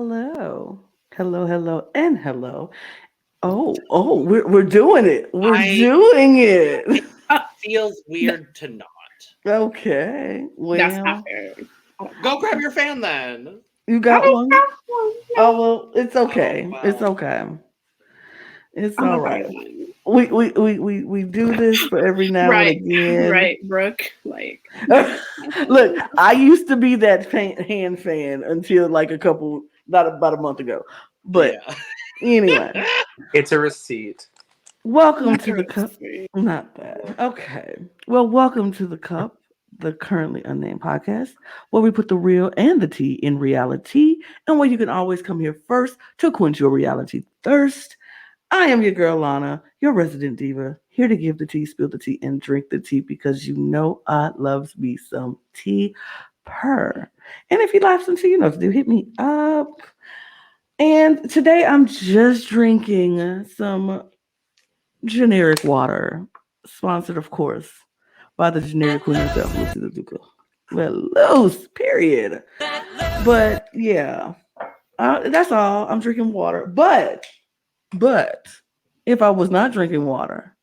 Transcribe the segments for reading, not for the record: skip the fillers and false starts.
hello. Hello, and hello. We're doing it. We're I doing it. feels Th- weird to not. Okay. That's not Well, fair. I don't Go have grab one. your fan then. you I got don't one? have one. Oh, No, well, it's Oh okay. It's well. okay. It's I'm all gonna buy right. one. We do this for every now and Right, again. right, Brooke. Like, no, that's Look, fine. I used to be that hand fan until like not about a month ago. But Yeah. anyway, It's a receipt. welcome Not to the the cup. receipt. Not bad. Okay. Well, welcome to the cup, the currently unnamed podcast, where we put the real and the tea in reality, and where you can always come here first to quench your reality thirst. I am your girl Lana, your resident diva, here to give the tea, spill the tea, and drink the tea because you know I loves me some tea purr. And if you like some tea, you know what to do. Hit me up. And today I'm just drinking some generic water, sponsored, of course, by the generic queen herself, Lucy the Duca. Well, loose, period. But yeah, that's all. I'm drinking water. But if I was not drinking water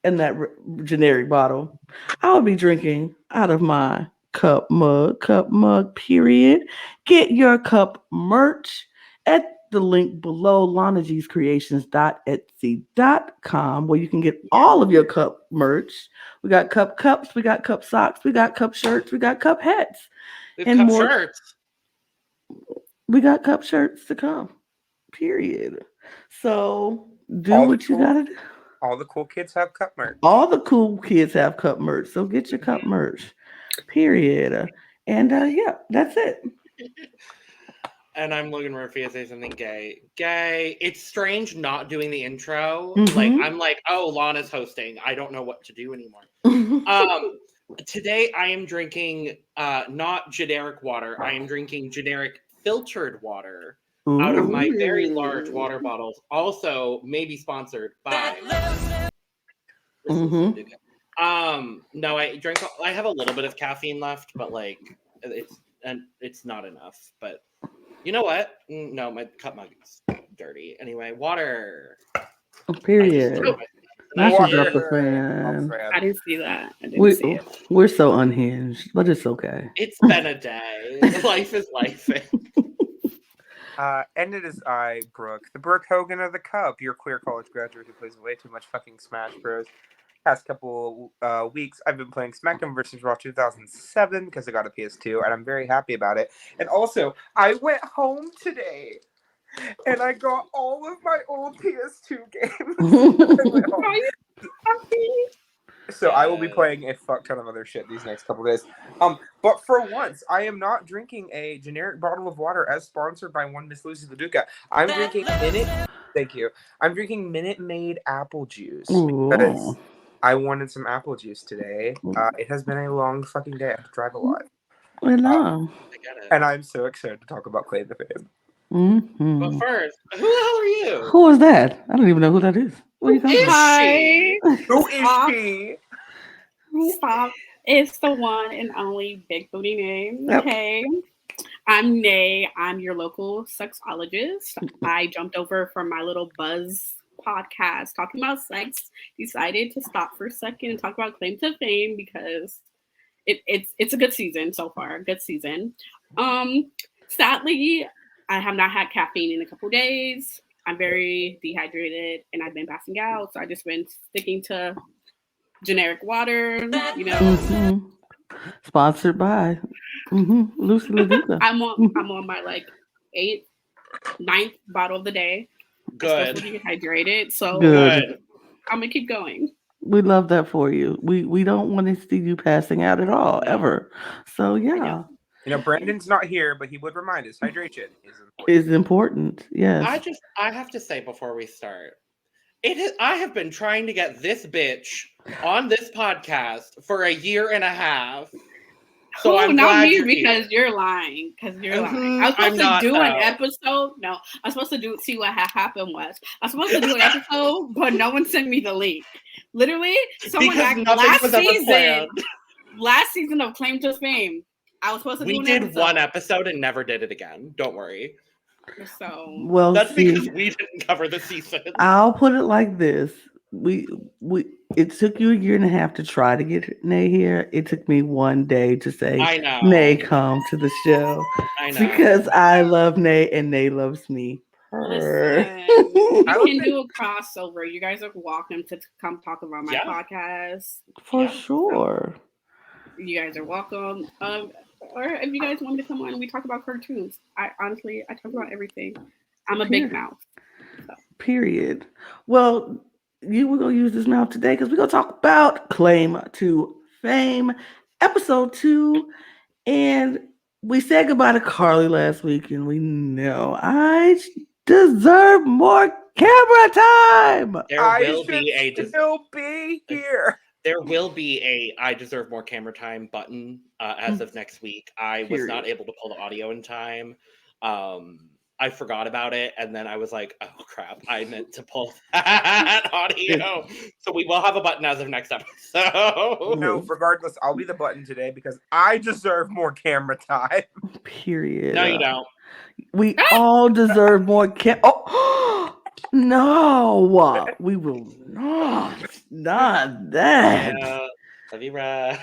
in that generic bottle, I would be drinking out of my cup mug, period. Get your cup merch at the link below lanag'screations.etsy.com where you can get all of your cup merch. We got cup cups, we got cup socks, we got cup shirts, we got cup hats, We've and cup more. shirts. We got cup shirts to come, period. So do All the what you cool, gotta do. all the cool kids have cup merch. All the cool kids have cup merch, so get your cup merch. Period. And yeah, that's it. And I'm Logan Murphy. I say something gay. Gay. It's strange not doing the intro. Like Mm-hmm. I'm like, oh, Lana's hosting. I don't know what to do anymore. Today I am drinking not generic water. I am drinking generic filtered water out of my very large Ooh. water bottles. Also, maybe sponsored by. Mm-hmm. No, I drink. I have a little bit of caffeine left, but like it's not enough. But you know what? No, my cup mug is dirty. Anyway, water. Period. Oh, Now she Tonight. dropped the Water. fan. I didn't see that. I didn't We see it. we're so unhinged, but it's okay. It's been a day. Life is life. And it is I, Brook, the Brooke Hogan of the Cup, your queer college graduate who plays way too much fucking Smash Bros. Past couple weeks, I've been playing SmackDown vs. Raw 2007 because I got a PS2, and I'm very happy about it. And also, I went home today, and I got all of my old PS2 games. I went home. Are you happy? So I will be playing a fuck ton of other shit these next couple days. But for once, I am not drinking a generic bottle of water as sponsored by one Miss Lucy LaDuca. I'm drinking Thank you. I'm drinking Minute Maid apple juice because Ooh. I wanted some apple juice today. It has been a long fucking day. I have to drive a lot. I know. I get it. And I'm so excited to talk about Claim to Fame. Mm-hmm. But first, who the hell are you? Who is that? I don't even know who that is. Where you Who is coming she? Who is Stop. she? Stop. It's the one and only Big Booty Name. Yep. Hey, I'm Nay. I'm your local sexologist. I jumped over from my little buzz podcast talking about sex, decided to stop for a second and talk about Claim to Fame because it's a good season so far. Good season. Sadly, I have not had caffeine in a couple days. I'm very dehydrated and I've been passing out, so I just been sticking to generic water. You know, Mm-hmm. Sponsored by Lucy LaDuca. I'm on my like 9th bottle of the day. I'm Good. supposed to be hydrated, so Good. I'm gonna keep going. We love that for you. We don't want to see you passing out at all, ever. So yeah, You know, Brandon's not here, but he would remind us hydration is important. it's important. Yes. I have to say before we start, I have been trying to get this bitch on this podcast for a year and a half. So I'm not glad me you're because here. you're lying. Because you're Mhm, lying. I was I'm supposed not, to do an though. episode. No, I was supposed to see what had happened was. I was supposed to do an episode, but no one sent me the link. Literally, someone Because asked nothing was ever planned. last season of Claim to Fame. I was supposed to do We an did episode. one episode and never did it again. Don't worry. So Well, That's see, because we didn't cover the season. I'll put it like this. We it took you a year and a half to try to get Nay here. It took me one day to say, I know. Nay, come to the show. I know. Because I love Nay and Nay loves me. listen, we can do a crossover. You guys are welcome to come talk about my podcast. For Yeah. sure. You guys are welcome. Or if you guys want me to come on and we talk about cartoons. I talk about everything. I'm a big mouth. So. Period. Well, we're gonna use this mouth today because we're gonna talk about Claim to Fame, episode 2. And we said goodbye to Carly last week, and we know I deserve more camera time. There will be a still be here. There will be a I deserve more camera time button as of next week. I was not able to pull the audio in time. I forgot about it, and then I was like, oh crap, I meant to pull that audio. So we will have a button as of next episode. No, regardless, I'll be the button today because I deserve more camera time. Period. No, you don't. We all deserve more Oh no, we will not. Not that. Yeah, love you, Ra.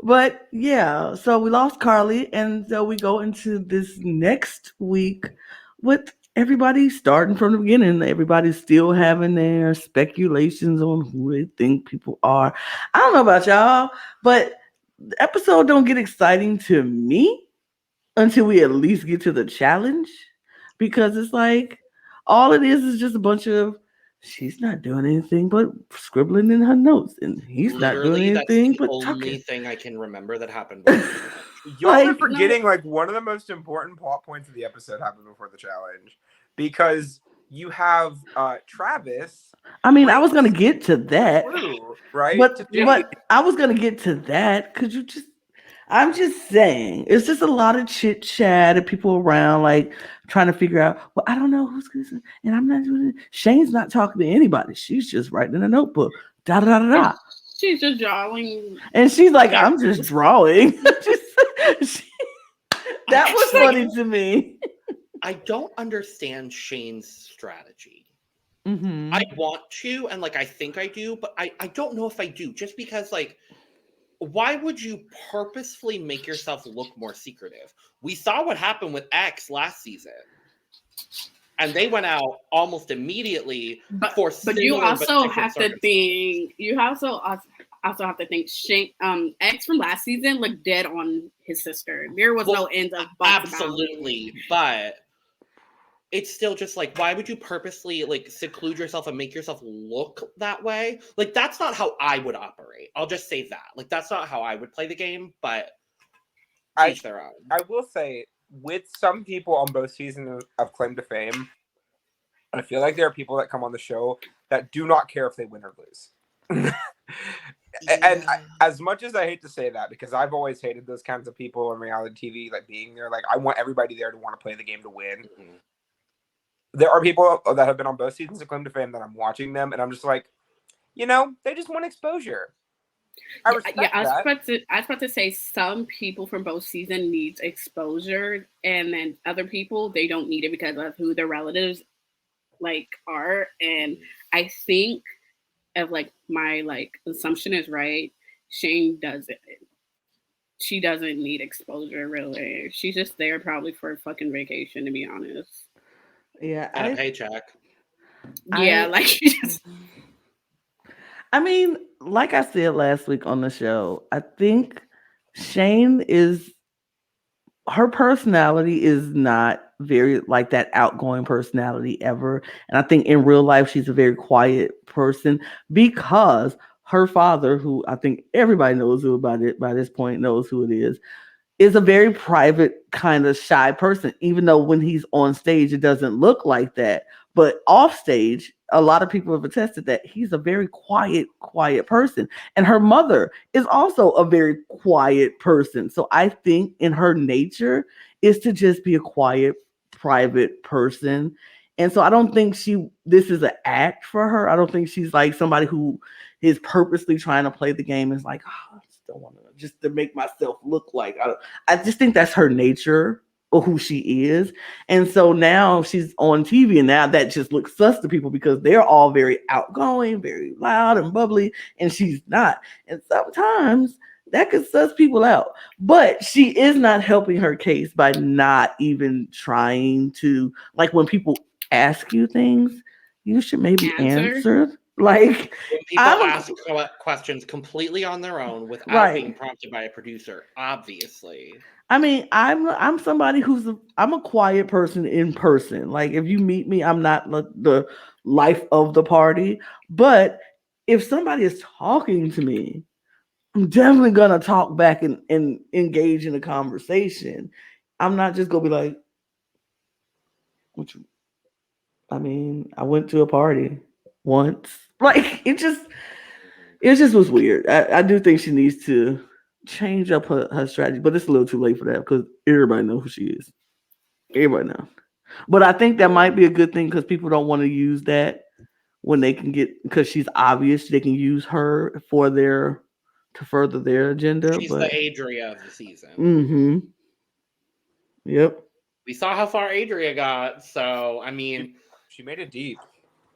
But yeah, so we lost Carly, and so we go into this next week with everybody starting from the beginning. Everybody's still having their speculations on who they think people are. I don't know about y'all, but the episode don't get exciting to me until we at least get to the challenge, because it's like all it is just a bunch of she's not doing anything but scribbling in her notes, and he's not doing anything but talking. That's the only thing I can remember that happened. Y'all are forgetting like one of the most important plot points of the episode happened before the challenge, because you have Travis. I mean, I was gonna get to that, right? But I was gonna get to that because I'm just saying, it's just a lot of chit chat and people around like trying to figure out, well, I don't know who's going to, and I'm not doing it. Shane's not talking to anybody. She's just writing in a notebook. Da da da da. She's just drawing. And she's like, I'm just drawing. That was funny to me. I don't understand Shane's strategy. Mm-hmm. I want to, and like I think I do, but I don't know if I do, just because like, why would you purposefully make yourself look more secretive? We saw what happened with X last season, and they went out almost immediately. But you also have to think. You also have to think. Shane, X from last season looked dead on his sister. There was no end of absolutely, but it's still just like, why would you purposely like seclude yourself and make yourself look that way? Like, that's not how I would operate. I'll just say that. Like, that's not how I would play the game, but each their own. I will say, with some people on both seasons of Claim to Fame, I feel like there are people that come on the show that do not care if they win or lose. And as much as I hate to say that, because I've always hated those kinds of people on reality TV, like being there, like I want everybody there to want to play the game to win. Mm-hmm. There are people that have been on both seasons of Claim to Fame that I'm watching them, and I'm just like, they just want exposure. I respect that. I was about to say some people from both seasons needs exposure, and then other people, they don't need it because of who their relatives like are. And I think if like my like assumption is right, Shane doesn't. She doesn't need exposure really. She's just there probably for a fucking vacation, to be honest. Yeah, and a paycheck. Yeah, like she just. I mean, like I said last week on the show, I think Shane her personality is not very like that outgoing personality ever. And I think in real life, she's a very quiet person because her father, who I think everybody knows who about it by this point, knows who it is a very private kind of shy person, even though when he's on stage, it doesn't look like that. But off stage, a lot of people have attested that he's a very quiet person. And her mother is also a very quiet person. So I think in her nature is to just be a quiet, private person. And so I don't think this is an act for her. I don't think she's like somebody who is purposely trying to play the game and is like, oh, I just don't want to, just to make myself look like. I just think that's her nature. or who she is. And so now she's on TV, and now that just looks sus to people because they're all very outgoing, very loud and bubbly, and she's not. And sometimes that could suss people out. But she is not helping her case by not even trying to, like, when people ask you things, you should maybe answer. Like, when people ask questions completely on their own without being prompted by a producer, obviously. I mean, I'm somebody I'm a quiet person in person. Like, if you meet me, I'm not the life of the party. But if somebody is talking to me, I'm definitely gonna talk back and engage in a conversation. I'm not just gonna be like, I mean, I went to a party once. Like, it just was weird. I do think she needs to change up her strategy, but it's a little too late for that because everybody knows who she is. Everybody knows. But I think that might be a good thing because people don't want to use that when they can because she's obvious, they can use her to further their agenda. She's the Adria of the season. Mm-hmm. Yep. We saw how far Adria got, so I mean, she made it deep.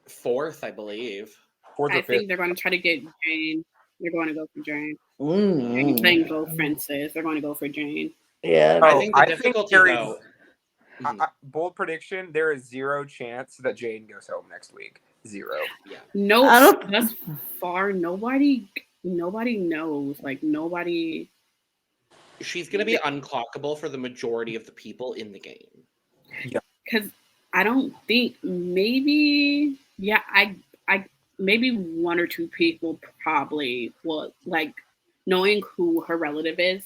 4th, I believe. 4th I think they're going to try to get Jane. They're going to go for Jane. Mm-hmm. Playing both Francis. They're going to go for Jane. Yeah. I think the difficulty, though. Bold prediction: there is 0 chance that Jane goes home next week. 0. Yeah. No, thus far, nobody knows. Like, nobody. She's going to be unclockable for the majority of the people in the game. Yeah. Because I don't think maybe maybe 1 or 2 people probably will, like, knowing who her relative is,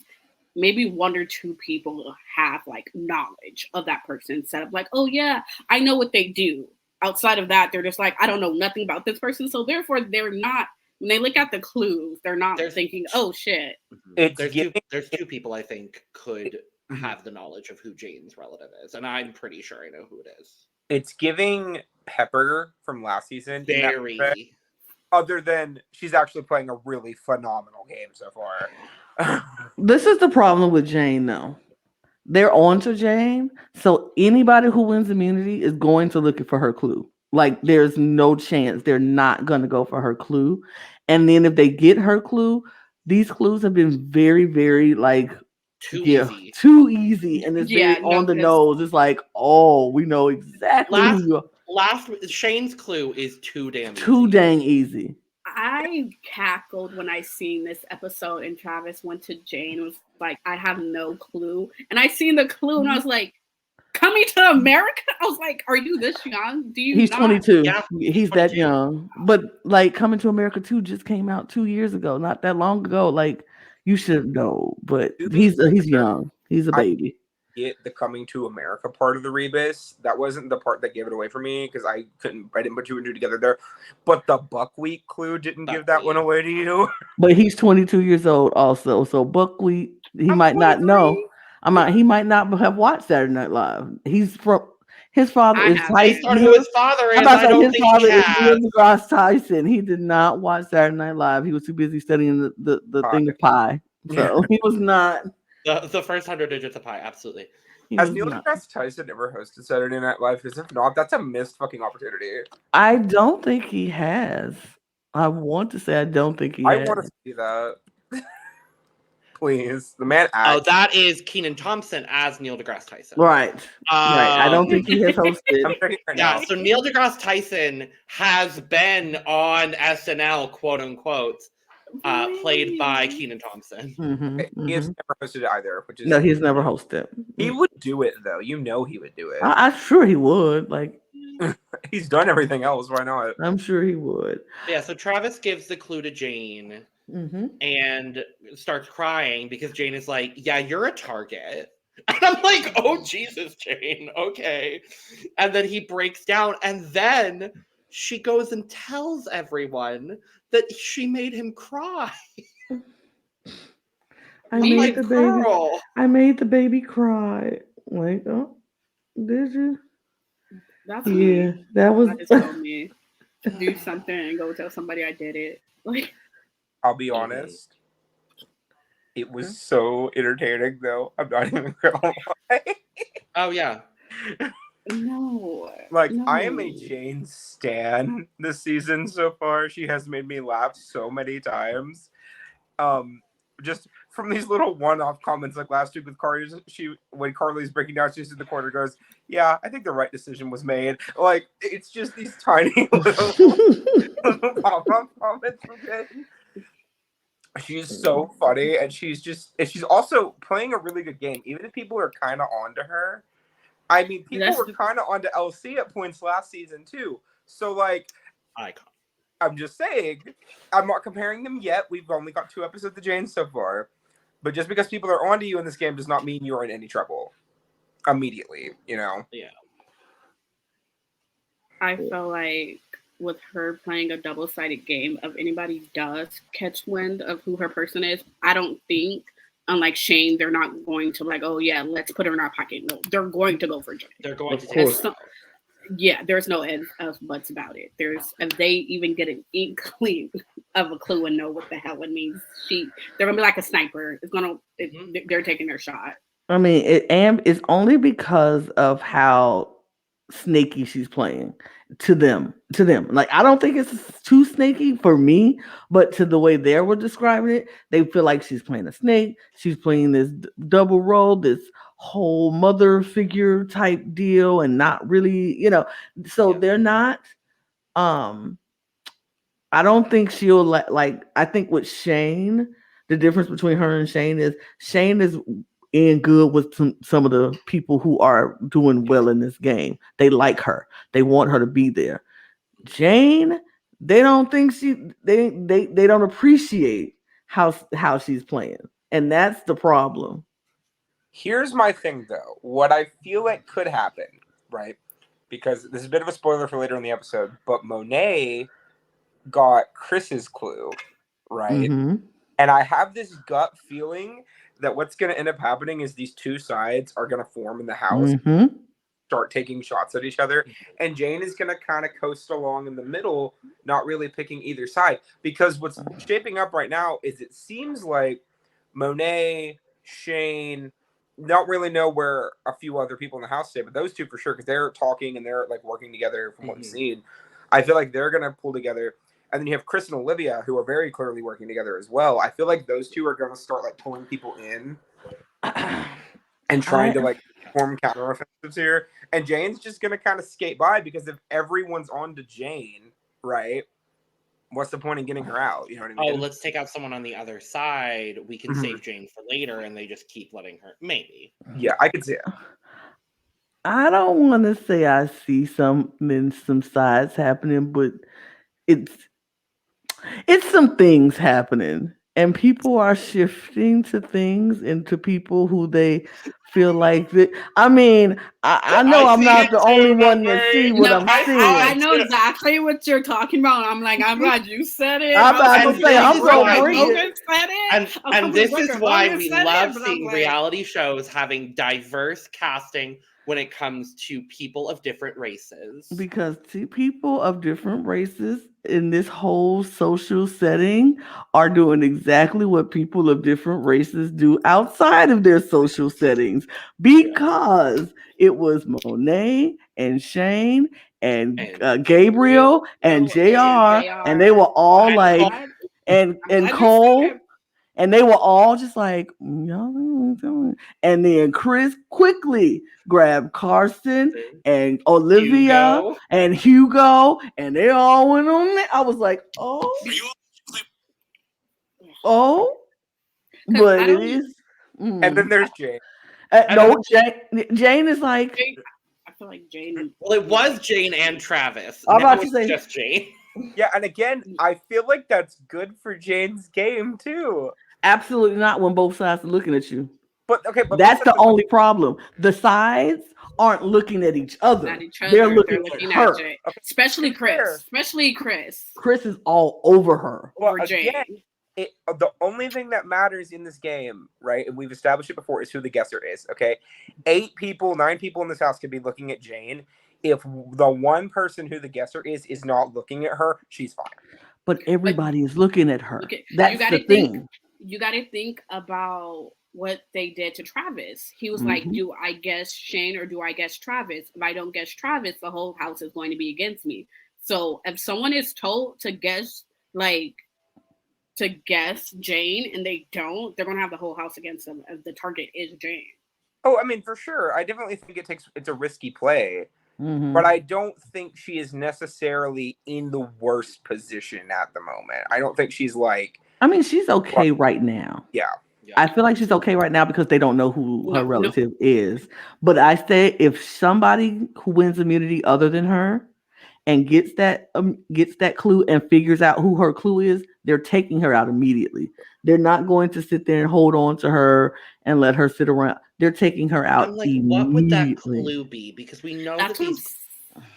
maybe 1 or 2 people have, like, knowledge of that person instead of like, oh yeah, I know what they do. Outside of that, they're just like, I don't know nothing about this person. So therefore they're not, when they look at the clues, they're not thinking, oh shit. There's 2 people I think could have the knowledge of who Jane's relative is, and I'm pretty sure I know who it is. It's giving Pepper from last season. Very. Other than she's actually playing a really phenomenal game so far. This is the problem with Jane, though. They're on to Jane, so anybody who wins immunity is going to look for her clue. Like, there's no chance they're not going to go for her clue. And then if they get her clue, these clues have been very, very, like, too easy, and it's very on the nose. It's like, oh, we know exactly who you are. Shane's clue is too dang easy. I cackled when I seen this episode and Travis went to Jane and was like, I have no clue. And I seen the clue and I was like, Coming to America? I was like, are you this young? He's 22. Yeah, he's 22. That young. But like Coming to America 2 just came out 2 years ago, not that long ago. Like, you should know, but he's young. He's a baby. Get the Coming to America part of the rebus. That wasn't the part that gave it away for me because I didn't put 2 and 2 together there. But the Buckwheat clue didn't give that one away to you. But he's 22 years old also. So Buckwheat, he might not know. He might not have watched Saturday Night Live. He's from his father is Tyson. His father is. I don't think he has. Neil deGrasse Tyson. He did not watch Saturday Night Live. He was too busy studying the thing of pi. So he was not. The first 100 digits of pi, absolutely. Has Neil deGrasse Tyson ever hosted Saturday Night Live? Because if not, that's a missed fucking opportunity. I don't think he has. I want to say I don't think he has. I want to see that. Please. The man acts. Oh, that is Kenan Thompson as Neil deGrasse Tyson. Right. Right. I don't think he has hosted. So Neil deGrasse Tyson has been on SNL, quote unquote. Played by Kenan Thompson. He has never hosted it either. No, he's never hosted. He would do it though. You know he would do it. I'm sure he would. Like, he's done everything else. Why not? I'm sure he would. Yeah. So Travis gives the clue to Jane and starts crying because Jane is like, "Yeah, you're a target." And I'm like, "Oh Jesus, Jane. Okay." And then he breaks down, and then she goes and tells everyone that she made him cry. I made the baby cry. Like, oh, did you? That's that was. Just told me to do something and go tell somebody I did it. Like, I'll be honest. It was so entertaining, though. I'm not even gonna lie. Oh yeah. No. Like, no. I am a Jane stan this season so far. She has made me laugh so many times. Just from these little one-off comments, like last week with Carly, when Carly's breaking down, she's in the corner, goes, "Yeah, I think the right decision was made." Like, it's just these tiny little pop-up comments from Jane. She's so funny, and she's also playing a really good game, even if people are kind of onto her. I mean, people were kind of onto LC at points last season too. So, like, icon. I'm just saying, I'm not comparing them yet. We've only got 2 episodes of Jane so far. But just because people are onto you in this game does not mean you're in any trouble immediately, you know? Yeah. I feel like with her playing a double-sided game, if anybody does catch wind of who her person is, I don't think, unlike Shane, they're not going to like, oh yeah, let's put her in our pocket. No, they're going to go for Jane. They're going to take it. Yeah, there's no ifs buts about it. If they even get an inkling of a clue and know what the hell it means, they're gonna be like a sniper. They're taking their shot. I mean, it's only because of how snaky she's playing to them. Like, I don't think it's too snaky for me, but to the way they were describing it, they feel like she's playing a snake. She's playing this double role, this whole mother figure type deal, and not really, so they're not, I don't think she'll like, I think with Shane, the difference between her and Shane is in good with some of the people who are doing well in this game. They like her. They want her to be there. Jane, they don't think they don't appreciate how she's playing. And that's the problem. Here's my thing, though. What I feel like could happen, right? Because this is a bit of a spoiler for later in the episode, but Monet got Chris's clue, right? Mm-hmm. And I have this gut feeling that what's going to end up happening is these two sides are going to form in the house, start taking shots at each other, and Jane is going to kind of coast along in the middle, not really picking either side. Because what's shaping up right now is it seems like Monet, Shane, don't really know where a few other people in the house stay, but those two for sure, because they're talking and they're like working together from what we've seen. I feel like they're going to pull together. And then you have Chris and Olivia, who are very clearly working together as well. I feel like those two are going to start like pulling people in and trying to like form counteroffensives here. And Jane's just going to kind of skate by, because if everyone's on to Jane, right, what's the point in getting her out? You know what I mean? Oh, let's take out someone on the other side. We can save Jane for later, and they just keep letting her. Maybe. Yeah, I could see it. I don't want to say I see some sides happening, but it's some things happening, and people are shifting to things into people who they feel like that. I mean, I know I'm not the only one that see what I'm seeing. I know exactly what you're talking about. I'm like, I'm glad you said it. I'm about to say, I'm so brilliant. And this is why we love seeing reality shows having diverse casting when it comes to people of different races. Because people of different races in this whole social setting are doing exactly what people of different races do outside of their social settings. Because it was Monet and Shane and Gabriel and JR, and they were all like, and Cole. And they were all just like, and then Chris quickly grabbed Carson and Olivia and Hugo, and they all went on there. I was like, but it is. And then there's Jane. No, Jane is like. I feel like Jane. Well, it was Jane and Travis. I'm about to say just Jane. Yeah, and again, I feel like that's good for Jane's game too. Absolutely not when both sides are looking at you. But that's the only problem. The sides aren't looking at each other. They're looking at her. Jane. Especially Chris. Chris is all over her. Well, again, the only thing that matters in this game, right, and we've established it before, is who the guesser is, okay? 9 people in this house could be looking at Jane. If the one person who the guesser is not looking at her, she's fine. But everybody is looking at her. That's the thing. You got to think about what they did to Travis. He was Mhm. like, do I guess Shane or do I guess Travis? If I don't guess Travis, the whole house is going to be against me. So if someone is told to guess Jane and they don't, they're going to have the whole house against them as the target is Jane. Oh, I mean, for sure. I definitely think it's a risky play, Mhm. but I don't think she is necessarily in the worst position at the moment. I don't think she's like, I mean, she's okay right now. yeah. I feel like she's okay right now because they don't know who her No. relative is. But I say if somebody who wins immunity other than her and gets that clue and figures out who her clue is, they're taking her out immediately. They're not going to sit there and hold on to her and let her sit around. They're taking her out I'm like, immediately. what would that clue be? Because we know That's that what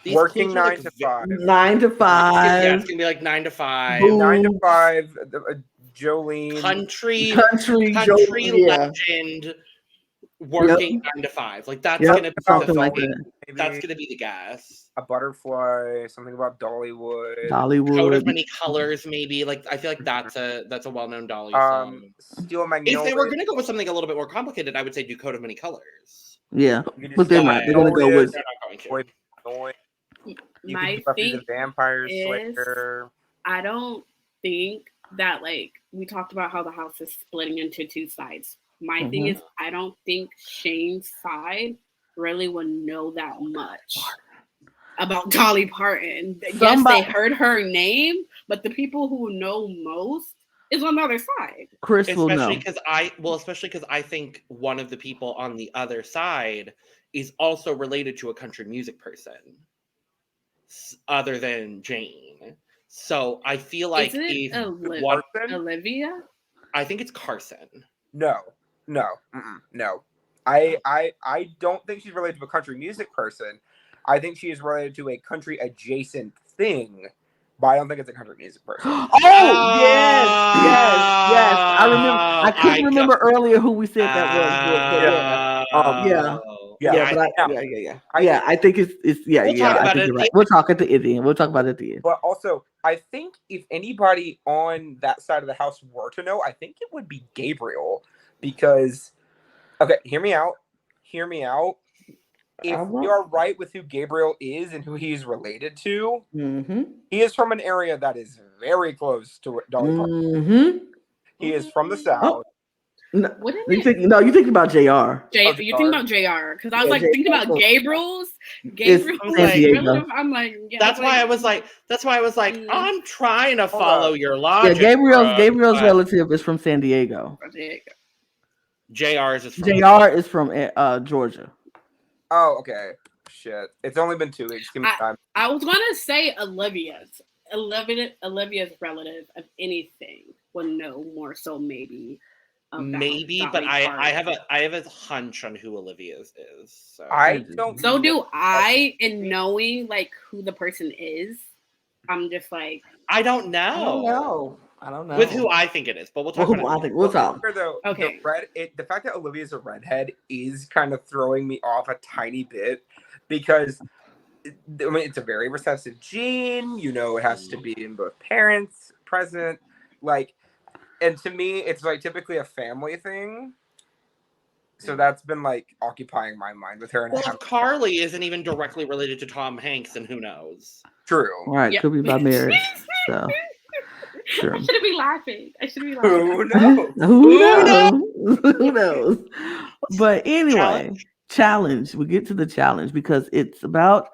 these Working clues are 9 to 5. 9 to 5. Yeah, it's gonna be like 9 to 5. Boom. 9 to 5. Jolene. Country yeah. legend working 9 to 5. Like that's Yep, gonna be something the like thing. that. Maybe That's gonna be the guess. a butterfly. Something about Dollywood. Coat of Dollywood. Many Colors, maybe. Like I feel like that's a well-known Dolly song. Steel Magnolia. If they were gonna go with something a little bit more complicated, I would say do Coat of Many Colors. Yeah, You but they're just- not. They're gonna go with. They're not going to. Boy, Boy. You My could do Buffy the thing Vampire is- Slayer. I don't think that, like, we talked about how the house is splitting into two sides. My thing is, I don't think Shane's side really would know that much about Dolly Parton. Yes, they heard her name, but the people who know most is on the other side. Chris will know. Especially because I think one of the people on the other side is also related to a country music person other than Jane. So I feel like Is it Olivia? I think it's Carson. No. I don't think she's related to a country music person. I think she is related to a country adjacent thing, but I don't think it's a country music person. Oh yes. I remember. I couldn't remember earlier who we said that was. Yeah. I think it's yeah. We'll yeah. talk I about think it you're right. We'll talk at the end. We'll talk about it at the end. But also, I think if anybody on that side of the house were to know, I think it would be Gabriel, because okay, hear me out. If you are right with who Gabriel is and who he is related to, he is from an area that is very close to Dolly Parton. He is from the South. No, you think about JR. You think about JR, because I was like thinking about Gabriel's relative. I'm like, that's why I was like, I'm trying to follow your logic. Yeah, Gabriel's relative is from San Diego. JR is from Georgia. Oh, okay. Shit. It's only been 2 weeks. Give me time. I was gonna say Olivia's relative, if anything, would know more so maybe. But I have a hunch on who Olivia's is. So. I don't. So do I. In knowing like who the person is, I'm just like I don't know. With who I think it is, but we'll talk about it. We'll talk. Though, okay. The fact that Olivia's a redhead is kind of throwing me off a tiny bit, because it's a very recessive gene. You know, it has to be in both parents present. Like, and to me, it's like typically a family thing. So that's been like occupying my mind with her. And if Carly isn't even directly related to Tom Hanks, then who knows? True. Right. Could be by marriage. So. Sure. I shouldn't be laughing. Who knows? Who knows? But anyway, challenge. We get to the challenge because it's about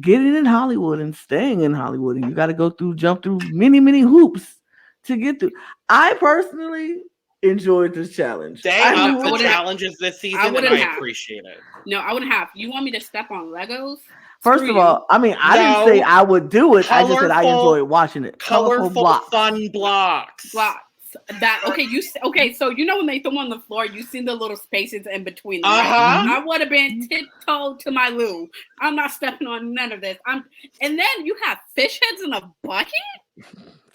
getting in Hollywood and staying in Hollywood, and you got to jump through many, many hoops to get through. I personally enjoyed this challenge. They upped the challenges this season, and I appreciate it. No, I wouldn't have. You want me to step on Legos? First of all, I mean, I didn't say I would do it. I just said I enjoyed watching it. Colorful fun blocks. So you know when they throw them on the floor, you see the little spaces in between them. Uh-huh. I would have been tiptoe to my loo. I'm not stepping on none of this. And then you have fish heads in a bucket.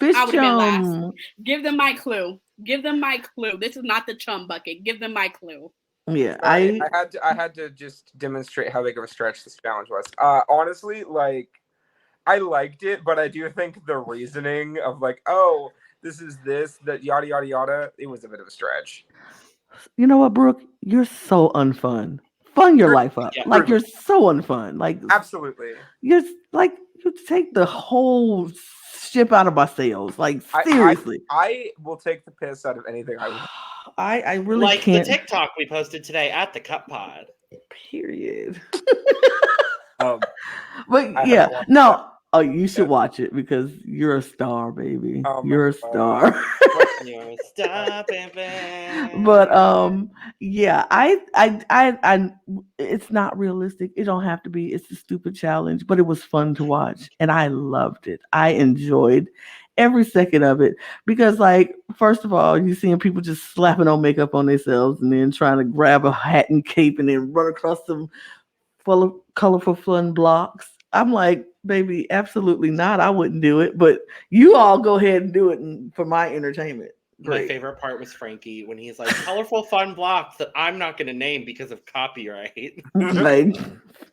I would have been last. Give them my clue. This is not the chum bucket. Give them my clue. Yeah, I had to just demonstrate how big of a stretch this challenge was. Honestly, like, I liked it, but I do think the reasoning of like, oh, this is that yada yada yada, it was a bit of a stretch. You know what, Brooke? You're so unfun. Fun your True. life up. Yeah. Like you're so unfun. Like Absolutely. you're like you take the whole ship out of my sails. Like seriously. I will take the piss out of anything I want. I really Like can't. the TikTok we posted today at the Cup Pod. Period. I But haven't yeah, watched no. Oh, you should yet. watch it because you're a star, baby. Oh my You're a God. star. You're stopping. But yeah, I it's not realistic. It don't have to be. It's a stupid challenge, but it was fun to watch and I loved it. I enjoyed every second of it because, like, first of all, you seeing people just slapping on makeup on themselves and then trying to grab a hat and cape and then run across some full of colorful fun blocks. I'm like, baby, absolutely not. I wouldn't do it, but you all go ahead and do it for my entertainment. My Great. favorite part was Frankie when he's like, colorful fun blocks that I'm not going to name because of copyright. Like,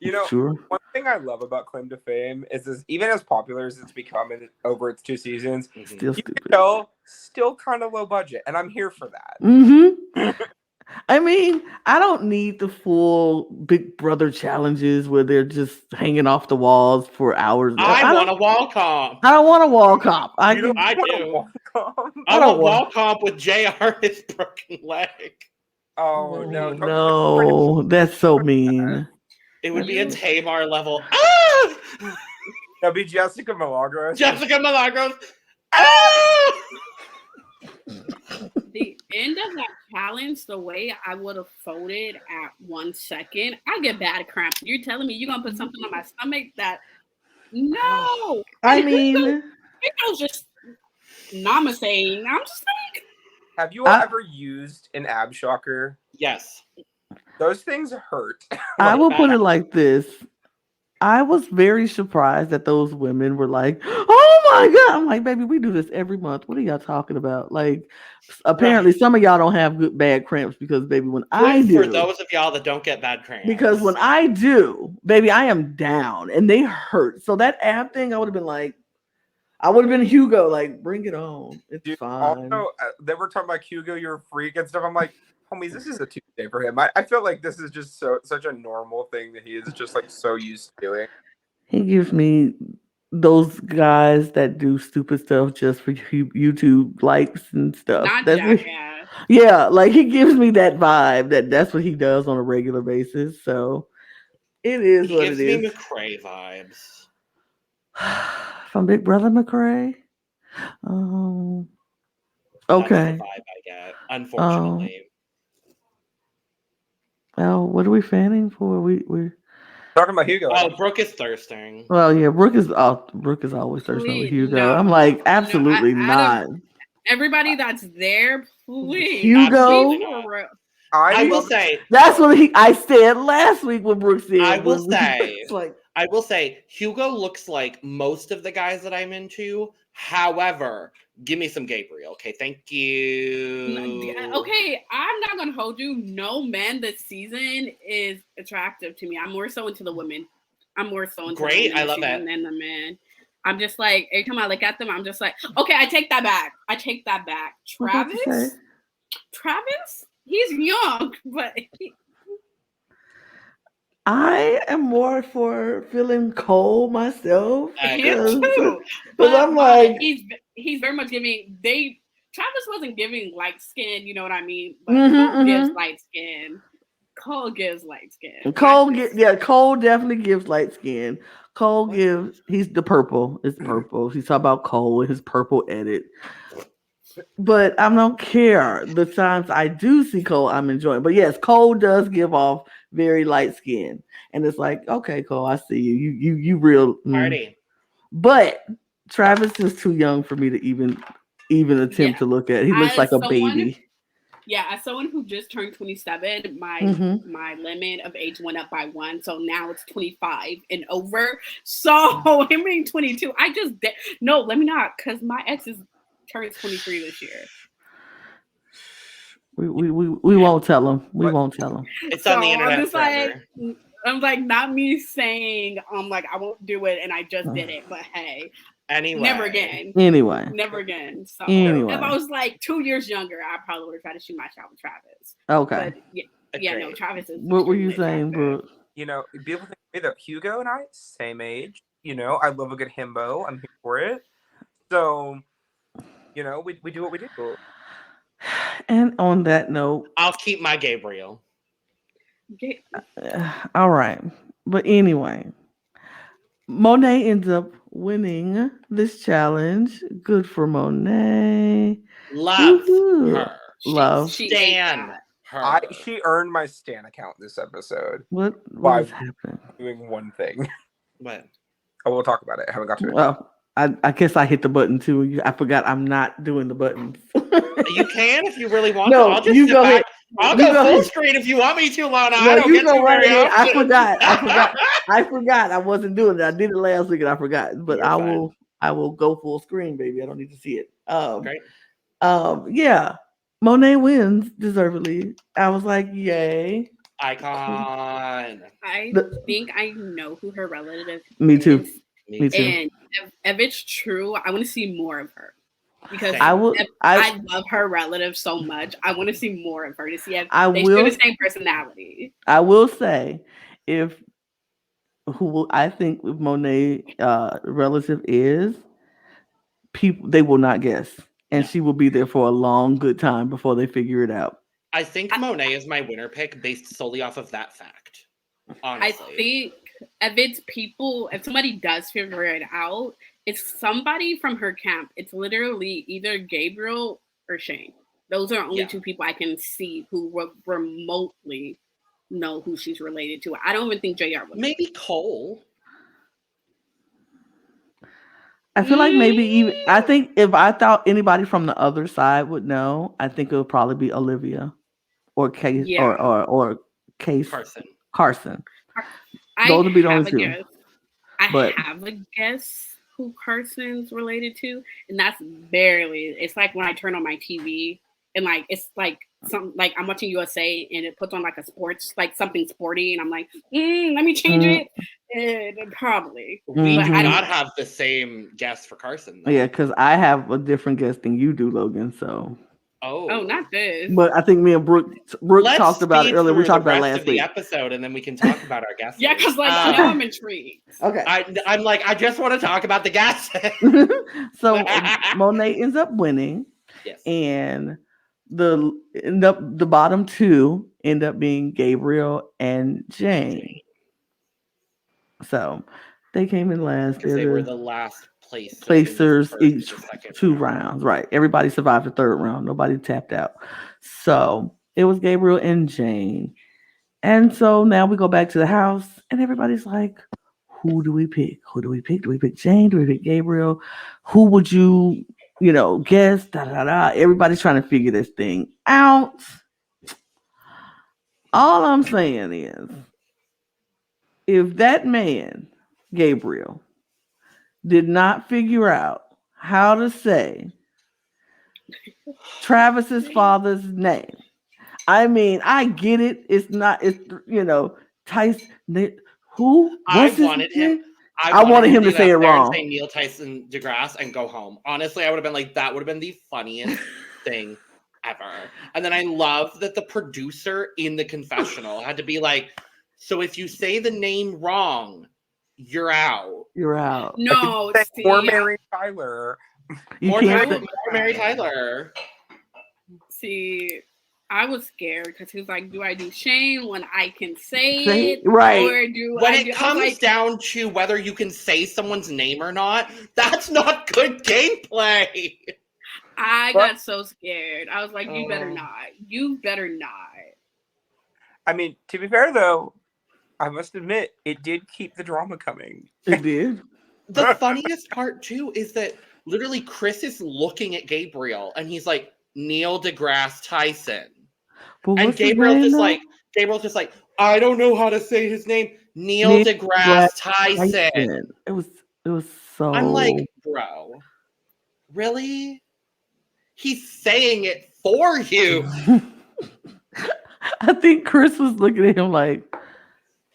You know, sure. one thing I love about Claim to Fame is even as popular as it's become over its 2 seasons, Still you can stupid. tell still kind of low budget, and I'm here for that. Mm-hmm. I mean, I don't need the full Big Brother challenges where they're just hanging off the walls for hours. I want don't- a wall comp. I don't want a wall cop. I can- do. want a I don't want wall comp with JR his broken leg. Oh no! no, that's so mean. It would be a Tamar level. Ah! That'd be Jessica Milagros. Jessica Milagros. Ah! The end of that challenge, the way I would have folded at 1 second, I get bad cramps. You're telling me you're gonna put something on my stomach that no. I And mean, it was just namaste. I'm just like, Have you all ever used an ab shocker? Yes. Those things hurt. I will put it like this. I was very surprised that those women were like, "Oh my god!" I'm like, "Baby, we do this every month. What are y'all talking about?" Like, apparently, some of y'all don't have good bad cramps because, baby, when I Good do, for those of y'all that don't get bad cramps. because when I do, baby, I am down and they hurt. So that ab thing, I would have been like, I would have been Hugo, like, bring it on. It's Dude, fine. also, they were talking about Hugo, you're a freak and stuff. I'm like, homies, this is a Tuesday for him. I feel like this is just such a normal thing that he is just like so used to doing. He gives me those guys that do stupid stuff just for YouTube likes and stuff. not That's what- jackass. yeah, like he gives me that vibe that's what he does on a regular basis. So it is he what gives it me is. McCrae vibes. From Big Brother McCrae. Okay. That's the vibe I get, unfortunately. Well, what are we fanning for? We're Talking about Hugo. Oh, Brooke is thirsting. well, yeah. Brooke is always thirsting with Please, Hugo. no, I'm like, no, absolutely out of not. everybody that's there, please. Hugo? Please, for real. I will love- say, That's what I said last week when Brooke said. I will when- say, it's like, I will say, Hugo looks like most of the guys that I'm into. However, give me some Gabriel. Okay, thank you. Okay, I'm not gonna hold you. No man this season is attractive to me. I'm more so into the women. I'm more so into Great, the women I love this season it. than the men. I'm just like, every time I look at them, I'm just like, okay, I take that back. I take that back. what about to say? Travis, he's young, but I am more for feeling cold myself. I him agree. too. But I'm like, he's very much giving. Travis wasn't giving light skin, you know what I mean? But Mhm, Cole gives mhm. light skin. Cole gives light skin. Cole definitely gives light skin. Cole gives, he's the purple. It's purple. He's talking about Cole and his purple edit. But I don't care. The times I do see Cole, I'm enjoying. But yes, Cole does give off very light skin. And it's like, okay, Cole, I see you. You real Party. But Travis is too young for me to even attempt to look at. He looks As like a someone- baby. Yeah, as someone who just turned 27, Mhm. my limit of age went up by 1, so now it's 25 and over. So him being 22, no, let me not, because my ex is turns 23 this year. We won't tell him. We won't tell him. It's on the internet I'm just forever. I'm like, not me saying, like, I won't do it and I just did it, but hey, Anyway. Never again. Anyway. Never again. So Anyway. if I was like 2 years younger, I probably would have tried to shoot my shot with Travis. Okay. But yeah, no, Travis is. What were you extremely saying, attractive. Brooke? You know, people think me that Hugo and I, same age. You know, I love a good himbo. I'm here for it. So, you know, we do what we do. And on that note, I'll keep my Gabriel. all right. But anyway, Monet ends up winning this challenge. Good for Monet. Love Woohoo. her. Love. Stan her. She earned my Stan account this episode. What Why? has happened? Doing one thing. What? Oh, we'll talk about it. I haven't got to it. Well, I guess I hit the button too. I forgot I'm not doing the buttons. You can if you really want No, to. I'll just you sit go back. ahead. I'll You go go full ahead. screen if you want me to, Lana. No, I don't you get go to right very ahead. I often. forgot. I wasn't doing it. I did it last week and I forgot. But You're I fine. will go full screen, baby. I don't need to see it. Great. Yeah. Monet wins deservedly. I was like, yay. Icon. I think I know who her relative Me too. is. Me too. And if it's true, I want to see more of her. Because I will. I love her relative so much. I want to see more of her to see if they will, share the same personality. I will say, if who I think Monet relative is, people they will not guess, and she will be there for a long, good time before they figure it out. I think Monet is my winner pick based solely off of that fact. Honestly. I think if somebody does figure it out, it's somebody from her camp. It's literally either Gabriel or Shane. Those are only two people I can see who remotely know who she's related to. I don't even think JR would. Maybe Cole. I feel like maybe I think if I thought anybody from the other side would know, I think it would probably be Olivia or Case or Case Carson. Those would be the only two. I have a guess who Carson's related to, and that's barely. It's like when I turn on my TV and like it's like something like I'm watching USA and it puts on like a sports like something sporty, and I'm like, let me change it. And probably we do not have the same guess for Carson. Though. Yeah, because I have a different guess than you do, Logan. So. Oh, not this. But I think me and Brooke talked about it earlier. We talked about it last week. Episode, and then we can talk about our guesses. Yeah, because now I'm intrigued. Okay. I'm like, I just want to talk about the guesses. So Monet ends up winning. Yes. And the bottom two end up being Gabriel and Jane. So they came in last. Because they were the last placers each 2 rounds, right? Everybody survived the 3rd round. Nobody tapped out. So it was Gabriel and Jane. And so now we go back to the house and everybody's like, who do we pick? Who do we pick? Do we pick Jane? Do we pick Gabriel? Who would you guess? Everybody's trying to figure this thing out. All I'm saying is, if that man, Gabriel, did not figure out how to say Travis's father's name. I mean, I get it. It's Tyson. Who? I wanted him to say it wrong. Say Neil Tyson DeGrasse and go home. Honestly, I would have been like, that would have been the funniest thing ever. And then I love that the producer in the confessional had to be like, so if you say the name wrong, you're out. You're out. No, or Mary Tyler. Or Mary Tyler. See, I was scared because he was like, do I do Shane when I can say it? Right. Or do when it comes down to whether you can say someone's name or not, that's not good gameplay. I got so scared. I was like, you better not. You better not. I mean, to be fair, though, I must admit, it did keep the drama coming. It did. The funniest part, too, is that literally Chris is looking at Gabriel, and he's like, Neil deGrasse Tyson. And Gabriel's just like, I don't know how to say his name. Neil deGrasse Tyson. It was so... I'm like, bro, really? He's saying it for you. I think Chris was looking at him like...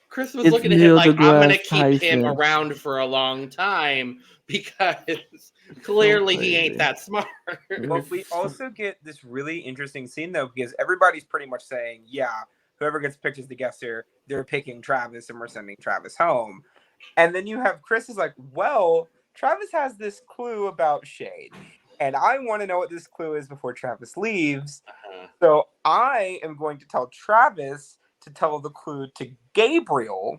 Chris was looking at him like, I'm going to keep him around for a long time because clearly he ain't crazy. that smart. But we also get this really interesting scene though, because everybody's pretty much saying, yeah, whoever gets picked as the guesser, they're picking Travis and we're sending Travis home. And then you have Chris is like, well, Travis has this clue about Shade. And I want to know what this clue is before Travis leaves. So I am going to tell Travis to tell the clue to Gabriel.